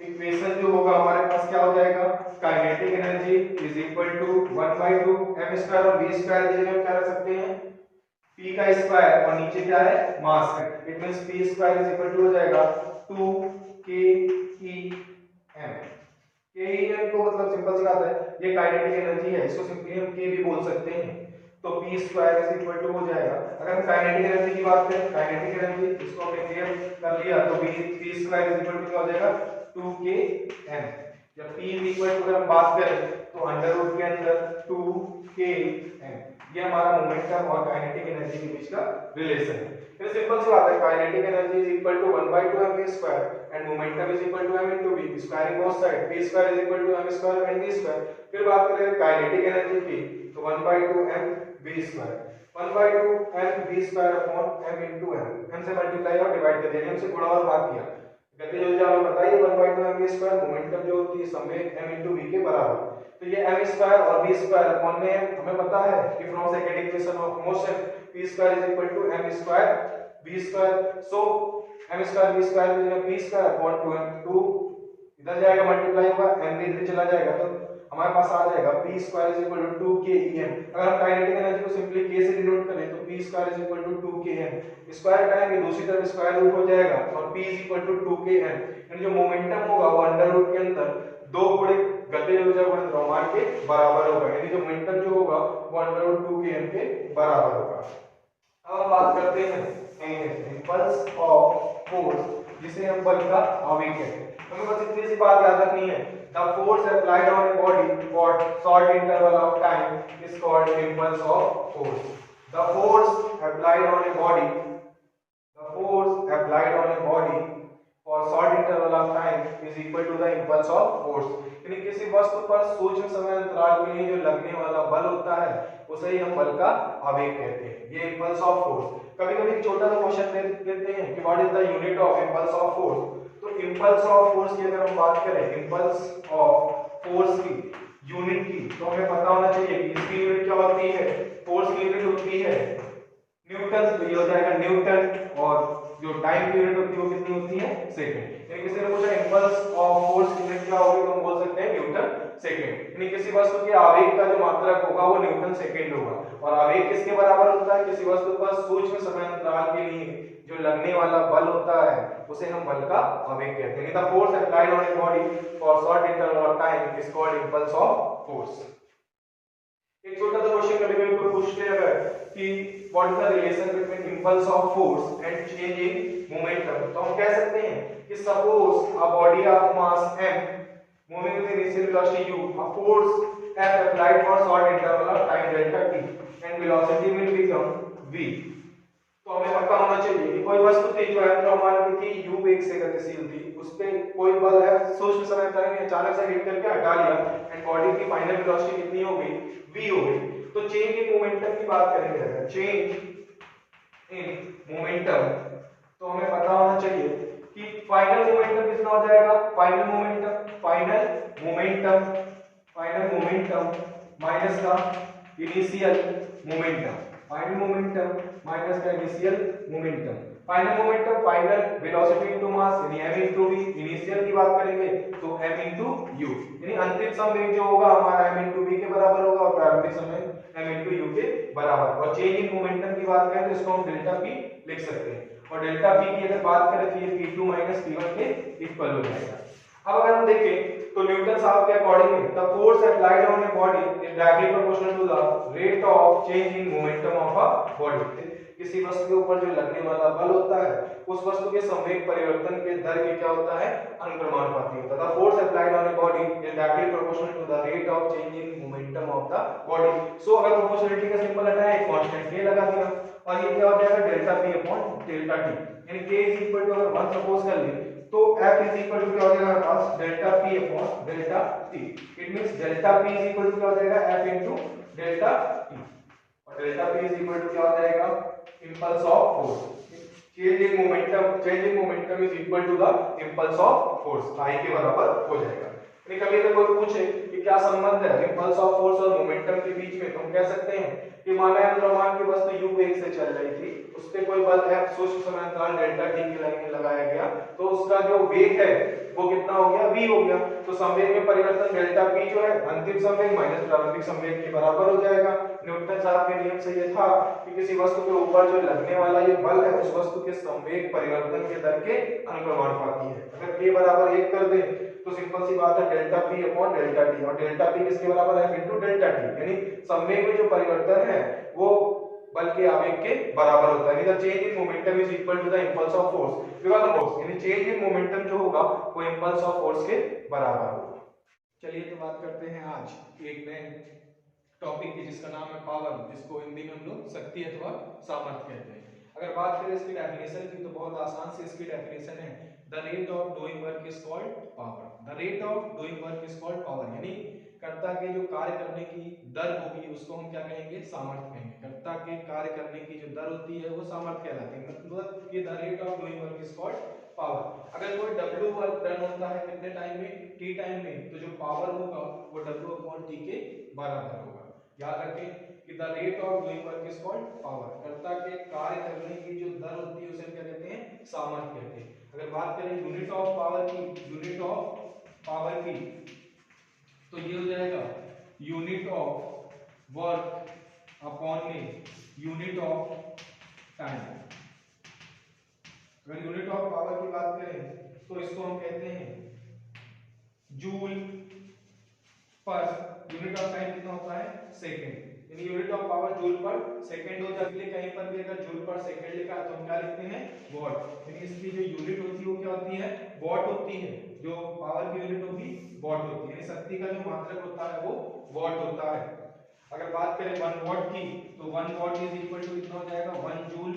Speaker 1: equation जो होगा हमारे पास क्या हो जाएगा, kinetic energy is equal to 1/2 m square और v स्क्वायर की जगह क्या रख सकते हैं p का स्क्वायर और नीचे क्या है मास है। It means p square is equal to हो जाएगा 2kEm। kEm को मतलब सिंपल सी बात है ये काइनेटिक एनर्जी है, इसको सिंपली हम k भी बोल सकते हैं। तो p square is equal to हो जाएगा, अगर हम काइनेटिक एनर्जी की बात करें काइनेटिक एनर्जी इसको हमने क्लियर कर लिया तो p square is equal to क्या हो जाएगा 2km। जब p इज इक्वल टू अगर हम बात करें तो अंडर रूट के अंदर 2km ये हमारा मोमेंटम और काइनेटिक एनर्जी के बीच का रिलेशन है। फिर सिंपल सी बात है, kinetic energy is equal to 1/2 mv square and momentum is equal to m into v, squaring both side, p square is equal to m square and v square. फिर बात करें काइनेटिक एनर्जी की, तो 1/2 mv square, 1/2 mv square upon m into m से multiply और divide कर दिया, m से गुणा और भाग किया, गति जो हमें पता है 1/2 mv स्क्वायर, मोमेंटम जो होती है संवेग m into v के बराबर। तो ये m स्क्वायर और v स्क्वायर अपॉन में हमें पता है कि from second equation of motion p square is equal to m square v square. So m square v square में p स्क्वायर अपॉन 2 इधर जाएगा मल्टीप्लाई होगा, m भी इधर चला जाएगा, तो हमारे पास आ जाएगा p square is equal to 2kEm। अगर हम काइनेटिक एनर्जी को सिंपली k से डिनोट करें तो p square is equal to 2km, square करेंगे दूसरी तरफ स्क्वायर रूट हो जाएगा और p is equal to 2km, यानी जो मोमेंटम होगा वो अंडर रूट के अंदर 2 गुणे गति ऊर्जा गुणित द्रव्यमान के बराबर होगा, यानी जो मोमेंटम जो होगा वो अंडर रूट 2km के बराबर होगा। अब हम बात करते हैं इंपल्स ऑफ फोर्स, जिसे हम बल का आवेग कहते हैं। हमें बस इतनी सी बात याद रखनी है, the force applied on a body for short interval of time is called impulse of force. The force applied on a body, the force applied on a body for short interval of time is equal to the impulse of force. यानी किसी वस्तु पर सूक्ष्म समय अंतराल के लिए जो लगने वाला बल होता है उसे ही हम बल का आवेग कहते हैं, ये इंपल्स ऑफ फोर्स। कभी-कभी छोटा सा क्वेश्चन दे देते हैं कि what is the unit of impulse of force. तो इंपल्स ऑफ फोर्स की अगर हम बात करें, इंपल्स ऑफ फोर्स की यूनिट की, तो हमें पता होना चाहिए कि इसकी यूनिट क्या होती है, फोर्स की यूनिट होती है न्यूटन, तो ये हो जाएगा न्यूटन, और जो टाइम की यूनिट होती है वो कितनी होती है, सेकंड। यानी किसी ने पूछा इंपल्स ऑफ फोर्स की यूनिट क्या होगी, तो हम बोल सकते हैं न्यूटन सेकंड। यानी किसी वस्तु के आवेग का जो मात्रक होगा वो न्यूटन सेकंड होगा, और आवेग किसके बराबर होता है, किसी वस्तु पर सूक्ष्म समय अंतराल के लिए जो लगने वाला बल होता है उसे हम बल का आवेग कहते हैं। The force applied on a body for short interval of time is called impulse of force. एक छोटा सा क्वेश्चन कभी कभी पूछते हैं कि what is the relation between impulse of force and change in momentum, तो हम कह सकते हैं कि suppose a body of mass m moving with initial velocity u, a force F applied for short interval of time delta t and velocity will become v। तो हमें पता होना चाहिए कि कोई वस्तु थी जो m द्रव्यमान की थी, u वेग से गतिशील थी, उस पे कोई बल है सूक्ष्म समय अंतराल में अचानक से हिट करके हटा लिया एंड बॉडी की फाइनल वेलोसिटी कितनी हो गई, v हो गई। तो चेंज इन मोमेंटम की बात करेंगे, अगर चेंज इन मोमेंटम, तो हमें पता होना चाहिए कि फाइनल मोमेंटम कितना हो जाएगा, फाइनल मोमेंटम माइनस का initial momentum, final momentum minus का initial momentum, final momentum final velocity into mass यानी m इनटू v, इनिशियल की बात करेंगे तो m इनटू u, यानी अंतिम संवेग जो होगा हमारा m इनटू v के बराबर होगा और प्रारंभिक संवेग m इनटू u के बराबर। और चेंज इन मोमेंटम की बात करें तो इसको हम डेल्टा p लिख सकते हैं, और डेल्टा p की अगर बात करें तो ये p2 माइनस p1 के इक्वल हो जाएगा। अब अगर हम देखें तो न्यूटन साहब के accordingly the force applied on a body is directly proportional to the rate of change in momentum of a body. किसी वस्तु के ऊपर जो लगने वाला बल होता है उस वस्तु के संवेग परिवर्तन के दर के क्या होता है, अनुक्रमानुपाती होता है। The force applied on a body is directly proportional to the rate of change in momentum of the body. So अगर प्रोपोर्शनलिटी का सिंबल हटाया, एक कांस्टेंट k लगा दिया और ये क्या हो जाएगा delta p upon delta t, यानी k इज इक्वल टू अगर 1 सपोज कर ले तो f इज इक्वल टू क्या हो जाएगा हमारे पास delta p upon delta t। It means delta p is equal to क्या हो जाएगा f इनटू डेल्टा t, और delta p is equal to क्या हो जाएगा impulse of force. Change in momentum is equal to the impulse of force, i के बराबर हो जाएगा। यानी कभी अगर कोई पूछे कि क्या संबंध है इंपल्स ऑफ फोर्स और मोमेंटम के बीच में, तो हम कह सकते हैं कि माना m द्रव्यमान की वस्तु u वेग से चल रही थी, उस पे कोई बल F सूक्ष्म समय अंतराल डेल्टा t की लाइन में लगाया गया, तो उसका जो वेग है वो कितना हो गया, v हो गया। तो संवेग में परिवर्तन डेल्टा p जो है अंतिम संवेग माइनस प्रारंभिक संवेग के बराबर हो जाएगा। न्यूटन साहब के नियम से ये था कि किसी वस्तु के ऊपर जो लगने वाला ये बल है उस वस्तु के संवेग परिवर्तन के दर के अनुक्रमानुपाती है। अगर k बराबर 1 कर दें तो सिंपल सी बात है delta p upon delta t, और डेल्टा p किसके बराबर है, f इनटू डेल्टा t, यानी संवेग में जो परिवर्तन है वो बल के आवेग के बराबर होता है। यानी the change in momentum is equal to the impulse of force because of force, यानी चेंज इन मोमेंटम जो होगा वो इंपल्स ऑफ फोर्स के बराबर होगा। चलिए तो बात करते हैं आज एक नए टॉपिक की जिसका नाम है पावर, जिसको हिंदी में हम लोग शक्ति अथवा सामर्थ्य कहते हैं। अगर बात करें इसकी डेफिनेशन की तो बहुत आसान से इसकी डेफिनेशन है, the rate of doing work is called power. The rate of doing work is called power, यानी कर्ता के जो कार्य करने की दर होगी उसको हम क्या कहेंगे, सामर्थ्य कहेंगे। कर्ता के कार्य करने की जो दर होती है वो सामर्थ्य कहलाती है, मतलब कि the rate of doing work is called power. अगर कोई W वर्क डन होता है कितने टाइम में, T टाइम में, तो जो पावर होगा वो W/T के बराबर होगा। याद रखें कि the rate of doing work is called power. कर्ता के कार्य करने की जो दर होती है उसे क्या कहते हैं, सामर्थ्य कहते हैं। अगर बात करें यूनिट ऑफ पावर की, यूनिट ऑफ पावर की, तो ये हो जाएगा यूनिट ऑफ वर्क अपॉन में यूनिट ऑफ टाइम। अगर यूनिट ऑफ पावर की बात करें तो इसको हम कहते हैं joule per unit of time कितना होता है, सेकंड। यानी यूनिट ऑफ पावर जूल पर सेकंड हो जाती है। कहीं पर भी अगर जूल पर सेकंड लिखा है तो हम क्या लिखते हैं, वॉट। यानी इसकी जो यूनिट होती है वो क्या होती है, वॉट होती है। जो पावर की यूनिट होगी वॉट होती है, यानी शक्ति का जो मात्रक होता है वो वॉट होता है। अगर बात करें 1 वॉट की तो 1 वॉट इज इक्वल टू कितना हो जाएगा, 1 जूल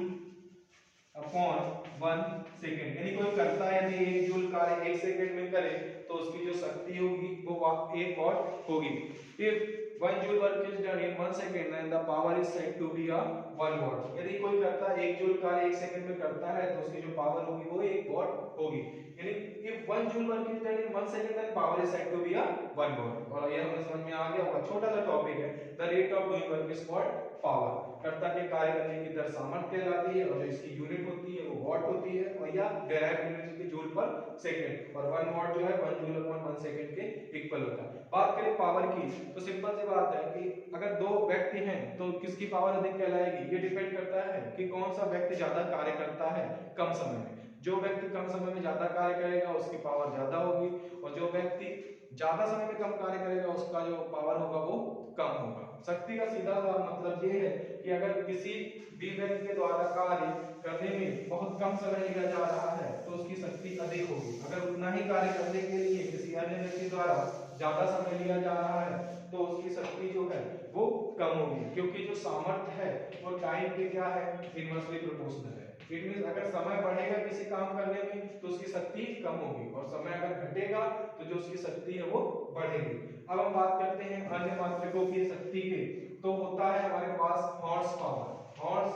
Speaker 1: अपॉन 1 सेकंड। यानी कोई करता है यदि 1 जूल कार्य 1 सेकंड में करे तो उसकी जो शक्ति होगी वो 1 वॉट होगी। If 1 joule work is done in 1 second then the power is said to be 1 watt. यदि कोई करता 1 जूल कार्य 1 सेकंड में करता है तो उसकी जो पावर होगी वो 1 वॉट होगी। यानी if 1 joule work is done in 1 second then power is said to be 1 watt. और ये हमें समझ में आ गया होगा, छोटा सा टॉपिक है। The rate of doing work is called power. कर्ता के कार्य करने की दर सामर्थ्य कहलाती है और जो इसकी यूनिट होती है वो वॉट होती है, और या डेराइव्ड यूनिट होती है जूल पर सेकंड। और 1 वॉट जो है 1 जूल अपॉन 1 सेकंड के इक्वल होता है। बात करें पावर की तो सिंपल सी बात है कि अगर दो व्यक्ति हैं तो किसकी पावर अधिक कहलाएगी, ये डिपेंड करता है कि कौन सा व्यक्ति ज्यादा कार्य करता है कम समय में। जो व्यक्ति कम समय में ज्यादा कार्य करेगा उसकी पावर ज्यादा होगी, और जो व्यक्ति ज्यादा समय में कम कार्य करेगा उसका जो पावर होगा वो कम होगा। शक्ति का सीधा सा मतलब ये है कि अगर किसी भी व्यक्ति के द्वारा कार्य करने में बहुत कम समय लिया जा रहा है तो उसकी शक्ति अधिक होगी। अगर उतना ही कार्य करने के लिए किसी अन्य व्यक्ति द्वारा ज्यादा समय लिया जा रहा है तो उसकी शक्ति जो है वो कम होगी, क्योंकि जो सामर्थ्य है वो टाइम के क्या है, इनवर्सली प्रोपोर्शनल है। इट मींस अगर समय बढ़ेगा किसी काम करने में तो उसकी शक्ति कम होगी, और समय अगर घटेगा तो जो उसकी शक्ति है वो बढ़ेगी। अब हम बात करते हैं अन्य मात्रकों की शक्ति के, तो होता है हमारे पास हॉर्स पावर। हॉर्स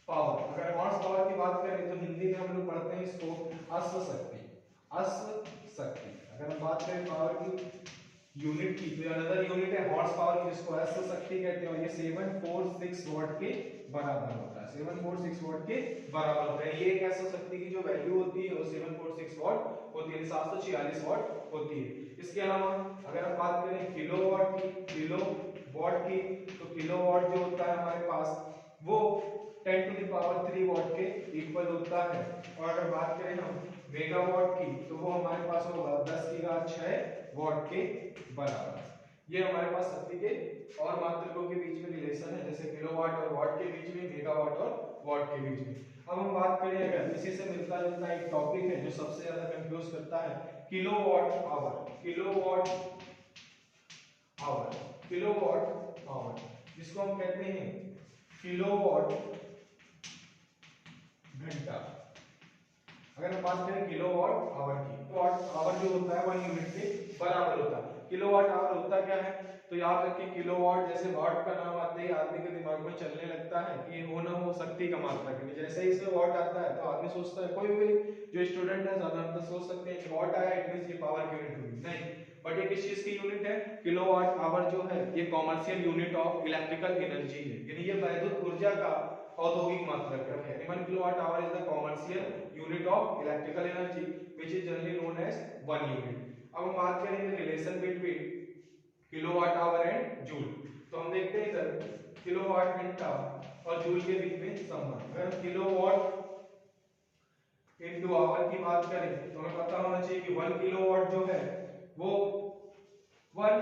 Speaker 1: पावर, अगर हॉर्स पावर की बात करें तो हिंदी में हम लोग पढ़ते हैं इसको अश्व शक्ति। अश्व शक्ति, अगर हम बात करें पावर की यूनिट की तो अनदर यूनिट है हॉर्स पावर की, जिसको अश्व शक्ति कहते हैं, और ये 746 वॉट के बराबर होता है। 746 वॉट के बराबर होता है। ये एक अश्व शक्ति की जो वैल्यू होती है वो 746 वॉट होती है, 746 वॉट होती है। इसके अलावा अगर हम बात करें किलोवाट की, किलोवाट की, तो किलोवाट जो होता है हमारे पास वो 10 टू द पावर 3 वॉट के इक्वल होता है। और अगर बात करें हम मेगावाट की तो वो हमारे पास होगा 10 की घात 6 वॉट के बराबर। ये हमारे पास शक्ति के और मात्रकों के बीच में रिलेशन है, जैसे किलोवाट और वॉट के बीच में, मेगावाट और वॉट के बीच में। अब हम बात करें अगर इसी से मिलता जुलता एक टॉपिक है जो सबसे ज्यादा कंफ्यूज करता है, kilowatt hour. Kilowatt hour, kilowatt hour, जिसको हम कहते हैं किलोवाट घंटा। अगर हम बात करें किलोवाट आवर की, किलोवाट आवर जो होता है 1 यूनिट के बराबर होता है। किलोवाट आवर होता क्या है, तो याद रखें किलोवाट, जैसे वाट का नाम आते ही आदमी के दिमाग में चलने लगता है कि हो ना हो शक्ति का मात्रक है। जैसे ही इसमें वाट आता है तो आदमी सोचता है, कोई भी जो स्टूडेंट है साधारणतः सोच सकते हैं कि वाट आया इट मींस ये पावर की यूनिट होगी। नहीं, बट ये किस चीज की यूनिट है, किलोवाट आवर जो है ये commercial unit of electrical energy है, यानी ये वैद्युत ऊर्जा का औद्योगिक मात्रक है। 1 kilowatt hour is the commercial unit of electrical energy which is generally known as 1 unit. अब हम बात करेंगे relation between kilowatt hour and joule, तो हम देखते हैं इधर किलोवाट घंटा और जूल के बीच में संबंध। अगर हम किलोवाट इनटू आवर की बात करें तो हमें पता होना चाहिए कि 1 किलोवाट जो है वो 1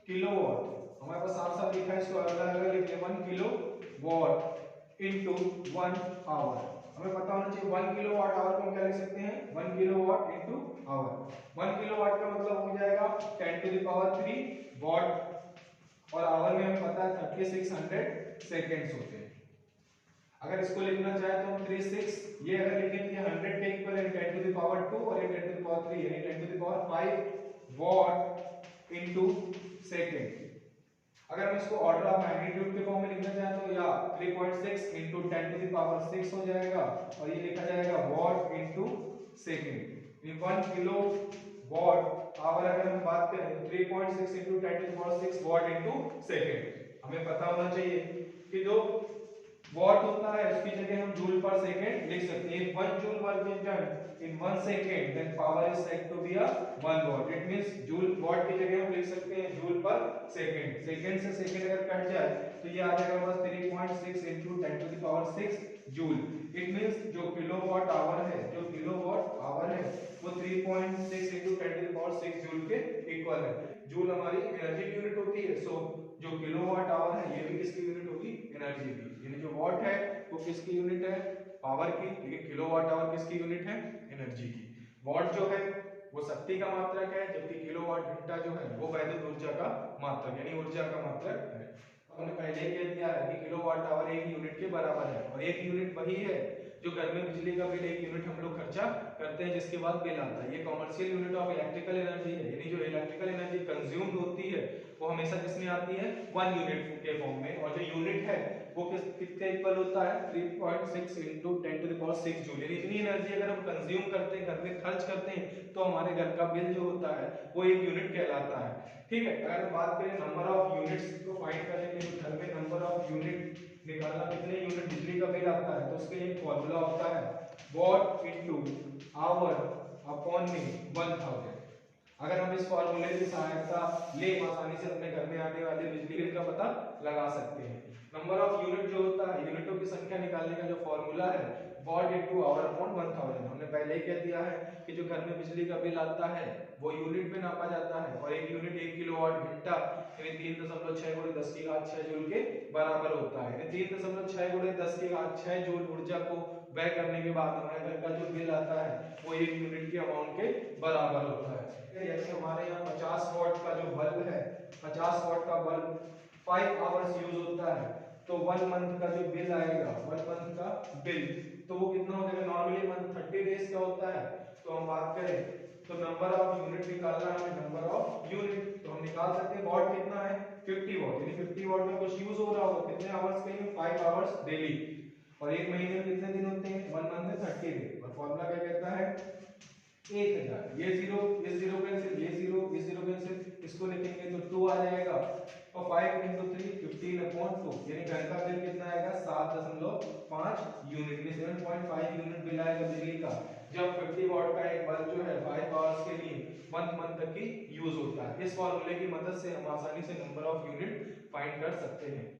Speaker 1: किलोवाट, हमारे पास साफ साफ लिखा है, इसको अलग अलग लिखते हैं 1 किलोवाट इनटू 1 आवर। हमें पता होना चाहिए 1 किलोवाट आवर को हम क्या लिख सकते हैं, 1 किलोवाट इनटू आवर। 1 किलोवाट का मतलब हो जाएगा 10 टू द पावर 3 वॉट और आवर में हमें पता है 3600 सेकेंड्स होते हैं। अगर इसको लिखना चाहे तो हम 36 ये अगर लिखेंगे 100 के इक्वल है 10 टू द पावर 2 और ये 10 टू द पावर 3 यानी 10 to the power 5 watt into second. अगर हम इसको ऑर्डर ऑफ मैग्नीट्यूड के फॉर्म में लिखना चाहें तो या 3.6 इनटू 10 टू द पावर 6 हो जाएगा और ये लिखा जाएगा वॉट इनटू सेकंड। इन 1 किलो वॉट आवर अगर हम बात करें तो 3.6 into 10 to the power 6 watt into second. हमें पता होना चाहिए कि जो वॉट होता है उसकी जगह हम जूल पर सेकंड लिख सकते हैं। 1 joule work is done in 1 second then power is said to be a 1 watt. It means joule what की जगह हम लिख सकते हैं जूल पर सेकंड। सेकंड से सेकंड अगर कट जाए तो ये आ जाएगा बस 3.6 into 10 to the power 6 joule. It means जो किलोवाट आवर है वो 3.6 into 10 to the power 6 joule के इक्वल है। जूल हमारी एनर्जी की यूनिट होती है, सो जो किलोवाट आवर है ये भी किसकी यूनिट होगी? एनर्जी की। यानी जो वॉट है वो किसकी यूनिट है? पावर की, लेकिन किलोवाट आवर किसकी यूनिट है? एनर्जी की। वॉट जो है वो शक्ति का मात्रक है, जबकि किलोवाट घंटा जो है वो वैद्युत ऊर्जा का मात्रक यानी ऊर्जा का मात्रक है। हमने पहले ही कह दिया है कि किलोवाट आवर एक यूनिट के बराबर है और एक यूनिट वही है जो घर में बिजली का बिल एक यूनिट हम लोग खर्चा करते हैं जिसके बाद बिल आता है। ये commercial unit of electrical energy है, यानी जो इलेक्ट्रिकल एनर्जी कंज्यूम्ड होती है वो हमेशा किसमें आती है? 1 यूनिट के फॉर्म में। और जो यूनिट है वो कितने इक्वल होता है? 3.6 into 10 to the power 6 joule. यानी इतनी एनर्जी अगर हम कंज्यूम करते हैं, घर में खर्च करते हैं, तो हमारे घर का बिल जो होता है वो एक यूनिट कहलाता है। ठीक है, अगर हम बात करें नंबर ऑफ यूनिट्स को फाइंड करने के लिए, घर में नंबर ऑफ यूनिट निकालना, कितने यूनिट बिजली का बिल आता है, तो उसके लिए फॉर्मूला होता है वॉट इनटू आवर अपॉन में 1000। अगर हम इस फॉर्मूले की सहायता ले आसानी से अपने घर में आने वाले बिजली बिल का पता लगा सकते हैं। नंबर ऑफ यूनिट जो होता है, यूनिटों की संख्या निकालने का जो फॉर्मूला है वॉट इनटू आवर अपॉन 1000। हमने पहले ही कह दिया है कि जो घर में बिजली का बिल आता है वो यूनिट में नापा जाता है और एक यूनिट 1 किलोवाट घंटा यानी 3.6 गुणे 10 की घात 6 जूल के बराबर होता है। यानी 3.6 गुणे 10 की घात 6 जूल ऊर्जा को व्यय करने के बाद हमारे घर का जो बिल आता है वो 1 यूनिट की अमाउंट के बराबर होता है। यानी हमारे यहाँ 50 वॉट का जो बल्ब है, 50 वॉट का बल्ब 5 आवर्स यूज होता है, तो 1 मंथ का जो बिल आएगा, 1 मंथ का बिल, तो वो कितना हो जाएगा? नॉर्मली मंथ 30 डेज का होता है, तो हम बात करें तो नंबर ऑफ यूनिट निकालना है, नंबर ऑफ यूनिट तो हम निकाल सकते हैं। वॉट कितना है? 50 वॉट, यानी 50 वॉट में कुछ यूज हो रहा होगा, कितने आवर्स के लिए? 5 आवर्स डेली। और एक महीने में कितने दिन होते हैं? 1 मंथ में 30 दिन। और फॉर्मूला क्या कहता है? 1000। ये जीरो इस जीरो कैंसिल, ये जीरो इस जीरो कैंसिल, इसको लिखेंगे तो 2 आ जाएगा और 5 into 3 15/2 यानी घर का बिल कितना आएगा? 7.5 यूनिट, 7.5 यूनिट बिल आएगा बिजली का जब 50 वॉट का एक बल्ब जो है 5 आवर्स के लिए 1 मंथ तक की यूज होता है। इस फॉर्मूले की मदद से हम आसानी से नंबर ऑफ यूनिट फाइंड कर सकते हैं।